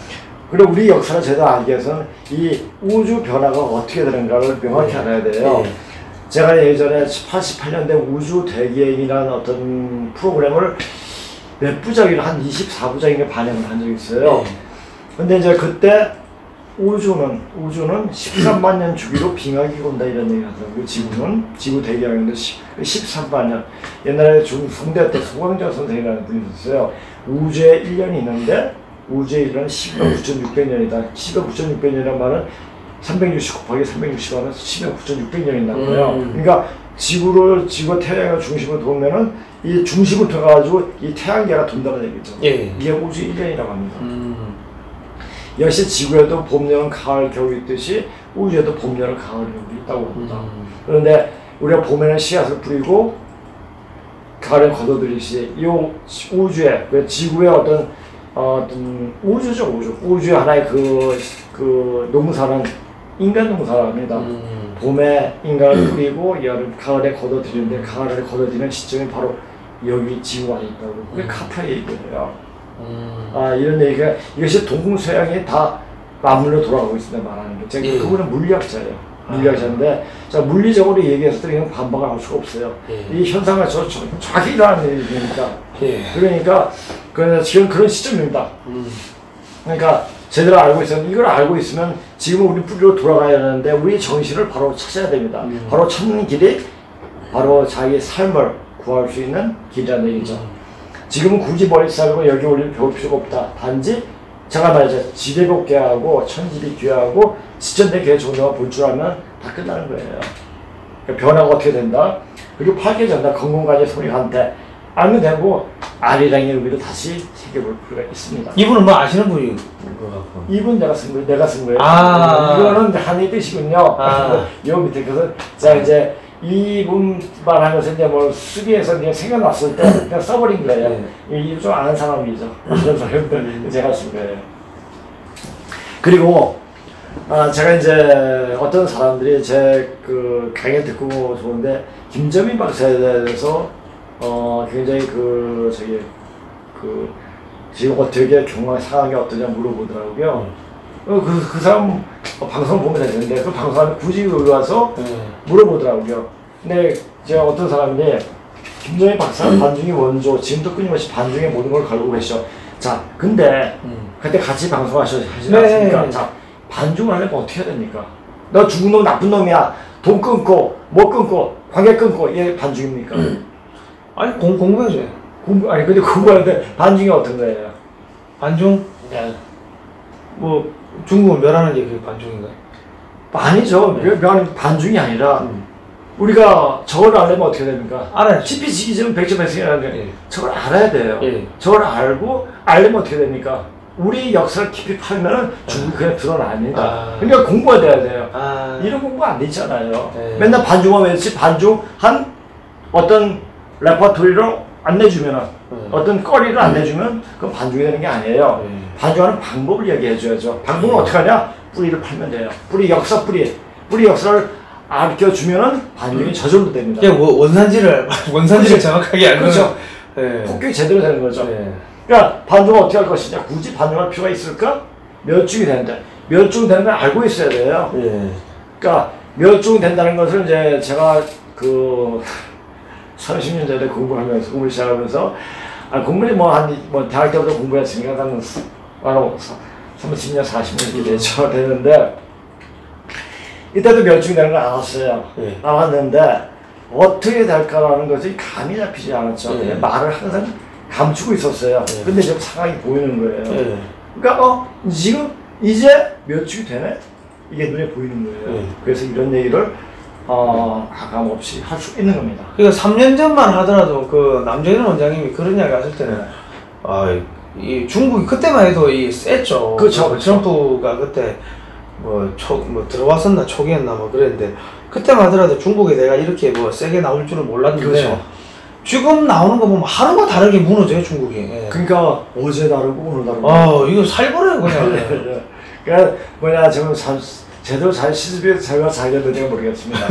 그리고 우리 역사를 제대로 알기 위해서는 이 우주 변화가 어떻게 되는가를 명확히 알아야 돼요. 제가 예전에 88년대 우주 대기행이라는 어떤 프로그램을 몇 부작이를 한 24부작인가 반영을 한 적이 있어요. 근데 이제 그때 우주는 13만 년 주기로 빙하기 온다 이런 얘기 하더라고요. 지구 대기행인데 13만 년. 옛날에 중성대 때 소강정 선생이라는 분이 있었어요. 우주에 1년이 있는데 우주의 1년은 10억 9,600년이다. 10억 9,600년이란 말은 360 곱하기 360하면 10억 9,600년이 나고요. 그러니까 지구가 태양의 중심으로 돌면은 이 중심을 통해가지고 이 태양계가 돈다는 얘기죠. 이게 우주 1년이라고 합니다. 역시 지구에도 봄, 여름, 가을, 겨울이 있듯이 우주에도 봄, 여름, 가을, 겨울이 있다고 봅니다. 그런데 우리가 봄에는 씨앗을 뿌리고 가을엔 걷어들이시 이 우주에 지구의 어떤 우주죠. 우주의 하나의 그 농사는 인간 농사랍니다. 봄에 인간을 뿌리고 가을에 걷어들이는데 가을에 걷어들이는 시점이 바로 여기 지구 안에 있다고. 그게 카타의 얘기예요. 이런 얘기가 이것이 동서양이 다 맞물려 돌아가고 있습니다. 말하는 게. 그분은 물리학자예요. 물리학자인데 자 물리적으로 얘기해서 이건 반박을 할 수가 없어요. 이 현상을 정확히 일어나는 얘기니까. 그러니까 지금 그런 시점입니다. 그러니까 제대로 알고 있으면 이걸 알고 있으면 지금 우리 뿌리로 돌아가야 하는데 우리 정신을 바로 찾아야 됩니다. 바로 찾는 길이 바로 자기의 삶을 구할 수 있는 길이라는 얘기죠. 지금은 굳이 머리 싸고 여기 올릴 배울 필요가 없다. 단지 제가 말이죠. 지대롭게 하고 천지비 귀하고 지천대 개 정도만 볼 줄 알면 다 끝나는 거예요. 변화가 어떻게 된다. 그리고 파괴된다. 건강관리 소리한테 알면 되고 아리랑의 의미로 다시 새겨볼 필요가 있습니다. 이분은 뭐 아시는 분인 것 같고. 이분 내가 쓴 거예요. 내가 쓴 거예요. 아. 이거는 한의 뜻이군요. 아. 요 밑에 그래서 자 이제 이분만 하면서 이제 뭐 수비에서 그냥 생각났을 때 그냥 써버린 거예요. 이 좀 아는 사람이죠. 이런 사람들 제가 쓴 거예요. 그리고 제가 이제 어떤 사람들이 제 그 강의 듣고 좋은데 김정민 박사에 대해서 굉장히 그 저기 그 지금 어떻게 경영 상황이 어떠냐 물어보더라고요. 그 사람 방송 보면 되는데 그 방송하면 굳이 여기 와서 물어보더라고요. 근데 제가 어떤 사람인데 김정민 박사는 반중이 원조, 지금도 끊임없이 반중의 모든 걸 걸고 계셔. 자, 근데 그때 같이 방송하시지 않습니까? 네. 자, 반중을 하려면 어떻게 해야 됩니까? 너 중국 놈 나쁜 놈이야. 돈 끊고, 뭐 끊고, 관계 끊고, 얘 반중입니까? 아니 공부해줘요. 아니 근데 공부하는데 반중이 어떤 거예요? 반중? 네. 뭐 중국을 멸하는 게 그게 반중인가요? 아니죠. 반중이 아니라 우리가 저걸 알려면 어떻게 됩니까? 알아야죠. CPC기지는 100점 백승이라는 게 예. 저걸 알아야 돼요. 예. 저걸 알고 알려면 어떻게 됩니까? 우리 역사를 깊이 팔면은 중국이 그냥 드러납니다. 그러니까 공부가 돼야 돼요. 이런 공부 안 돼 있잖아요. 맨날 반중하면 외치 반중 한 어떤 레퍼토리로 안 내주면은 어떤 거리를 안 내주면 그건 반중이 되는 게 아니에요. 반중하는 방법을 얘기해줘야죠. 방법은 어떻게 하냐? 뿌리를 팔면 돼요. 뿌리 역사를 알려주면은 반중이 저절로 됩니다. 그냥 원산지를 정확하게 알면 그렇죠. 폭격이 제대로 되는 거죠. 그러니까 반중을 어떻게 할 것이냐? 굳이 반중할 필요가 있을까? 멸중이 되는데 멸중되는 걸 알고 있어야 돼요. 그러니까 멸중이 된다는 것을 이제 제가 그 30년 전에 공부를 시작하면서 공부를 뭐 대학 때부터 공부했으니까 한 30년 40년 이렇게 되는데 이때도 멸중이 되는 걸 알았어요. 알았는데 어떻게 될까라는 것이 감이 잡히지 않았죠. 말을 항상 감추고 있었어요. 근데 지금 상황이 보이는 거예요. 그러니까 지금 이제 멸중이 되네? 이게 눈에 보이는 거예요. 그래서 이런 얘기를 가감 없이 할 수 있는 겁니다. 그러니까 3년 전만 하더라도 그 남정현 원장님이 그런 이야기 하실 때는 이 중국이 그때만 해도 셌죠. 그렇죠. 트럼프가 그때 뭐 들어왔었나 초기였나 뭐 그랬는데 그때만 하더라도 중국에 내가 이렇게 뭐 세게 나올 줄은 몰랐는데 그렇죠. 지금 나오는 거 보면 하루가 다르게 무너져요 중국이. 그러니까 어제 다르고 오늘 다르고. 이거 살벌해요 그냥. 그러니까 뭐냐 지금 제대로 잘 시집이 제가 살렸는지 모르겠습니다.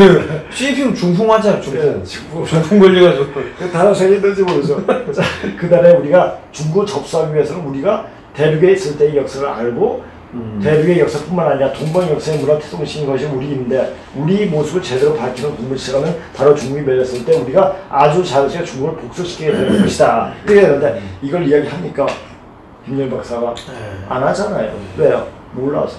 시진핑 중풍 맞잖아요. 중풍 걸려가지고. 다른 살렸는지 모르죠. 자, 그다음에 우리가 중국을 접수하기 위해서는 우리가 대륙에 있을 때의 역사를 알고 대륙의 역사뿐만 아니라 동방 역사의 문화 태동신 것이 우리인데 우리 모습을 제대로 밝히는 공부를 시작하면 바로 중국이 멸렸을 때 우리가 아주 자연스럽게 중국을 복수시키게 되는 것이다. 이렇게 되는데 이걸 이야기합니까? 김정민 박사가 안 하잖아요. 왜요? 몰라서.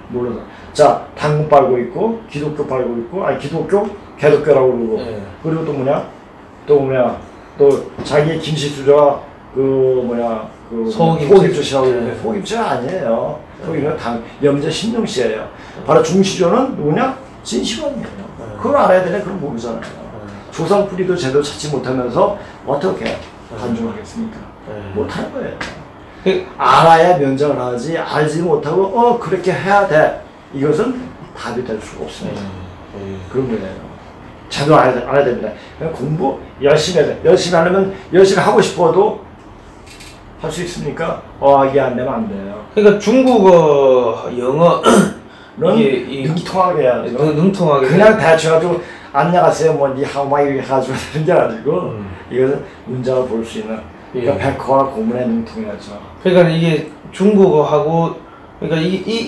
몰라서. 자, 당군 빨고 있고 기독교 빨고 있고 기독교 개독교라고 그러고 그리고 또 뭐냐 또 자기의 김씨수저가 소김치라고 그러는데 소김치가 아니에요. 소김치는 염제 신명씨예요. 바로 중시조는 누구냐? 진시황이에요. 그걸 알아야 되네. 그걸 모르잖아요. 조상 뿌리도 제대로 찾지 못하면서 어떻게 반중하겠습니까? 못할 거예요. 알아야 면장을 하지 알지 못하고 그렇게 해야 돼. 이것은 답이 될 수가 없습니다. 그런 거예요. 제대로 알아야 됩니다. 그냥 공부 열심히 해야 돼. 열심히 하려면 열심히 하고 싶어도 할 수 있습니까? 이게 안 되면 안 돼요. 그러니까 중국어, 영어는 능통하게 해야죠. 능통하게. 그냥 대충 해가지고 안녕하세요, 니하오 막 이렇게 해가지고 하는 게 아니고 이것은 문장을 볼 수 있는 그러니까 백허와 고문에 능통해야죠. 그러니까 이게 중국어하고 그러니까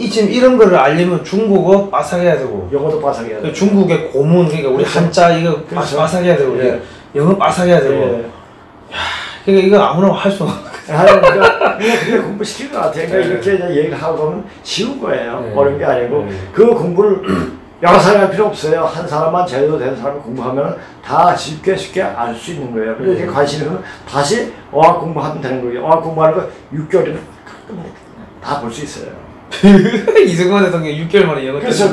지금 이런 거를 알려면 중국어 빠삭해야 되고 영어도 빠삭해야 되고 중국의 고문 그러니까 우리 그렇죠. 한자 이거 그렇죠. 빠삭해야 되고 영어 빠삭해야 되고 그러니까 이거 아무나 할 수 없는 그러니까 그게 공부시킬 것 같아요. 그러니까 이렇게 이제 얘기를 하고 보면 쉬운 거예요. 어려운 게 아니고 그 공부를 여러 사람이 할 필요 없어요. 한 사람만 제대로 된 사람이 공부하면 다 쉽게 알 수 있는 거예요. 그래서 이렇게 관심이 있으면 다시 어학 공부하면 되는 거예요. 어학 공부하는 거 6개월이면 다 볼 수 있어요. 이승만 대통령 6개월 만에 영어 그렇죠.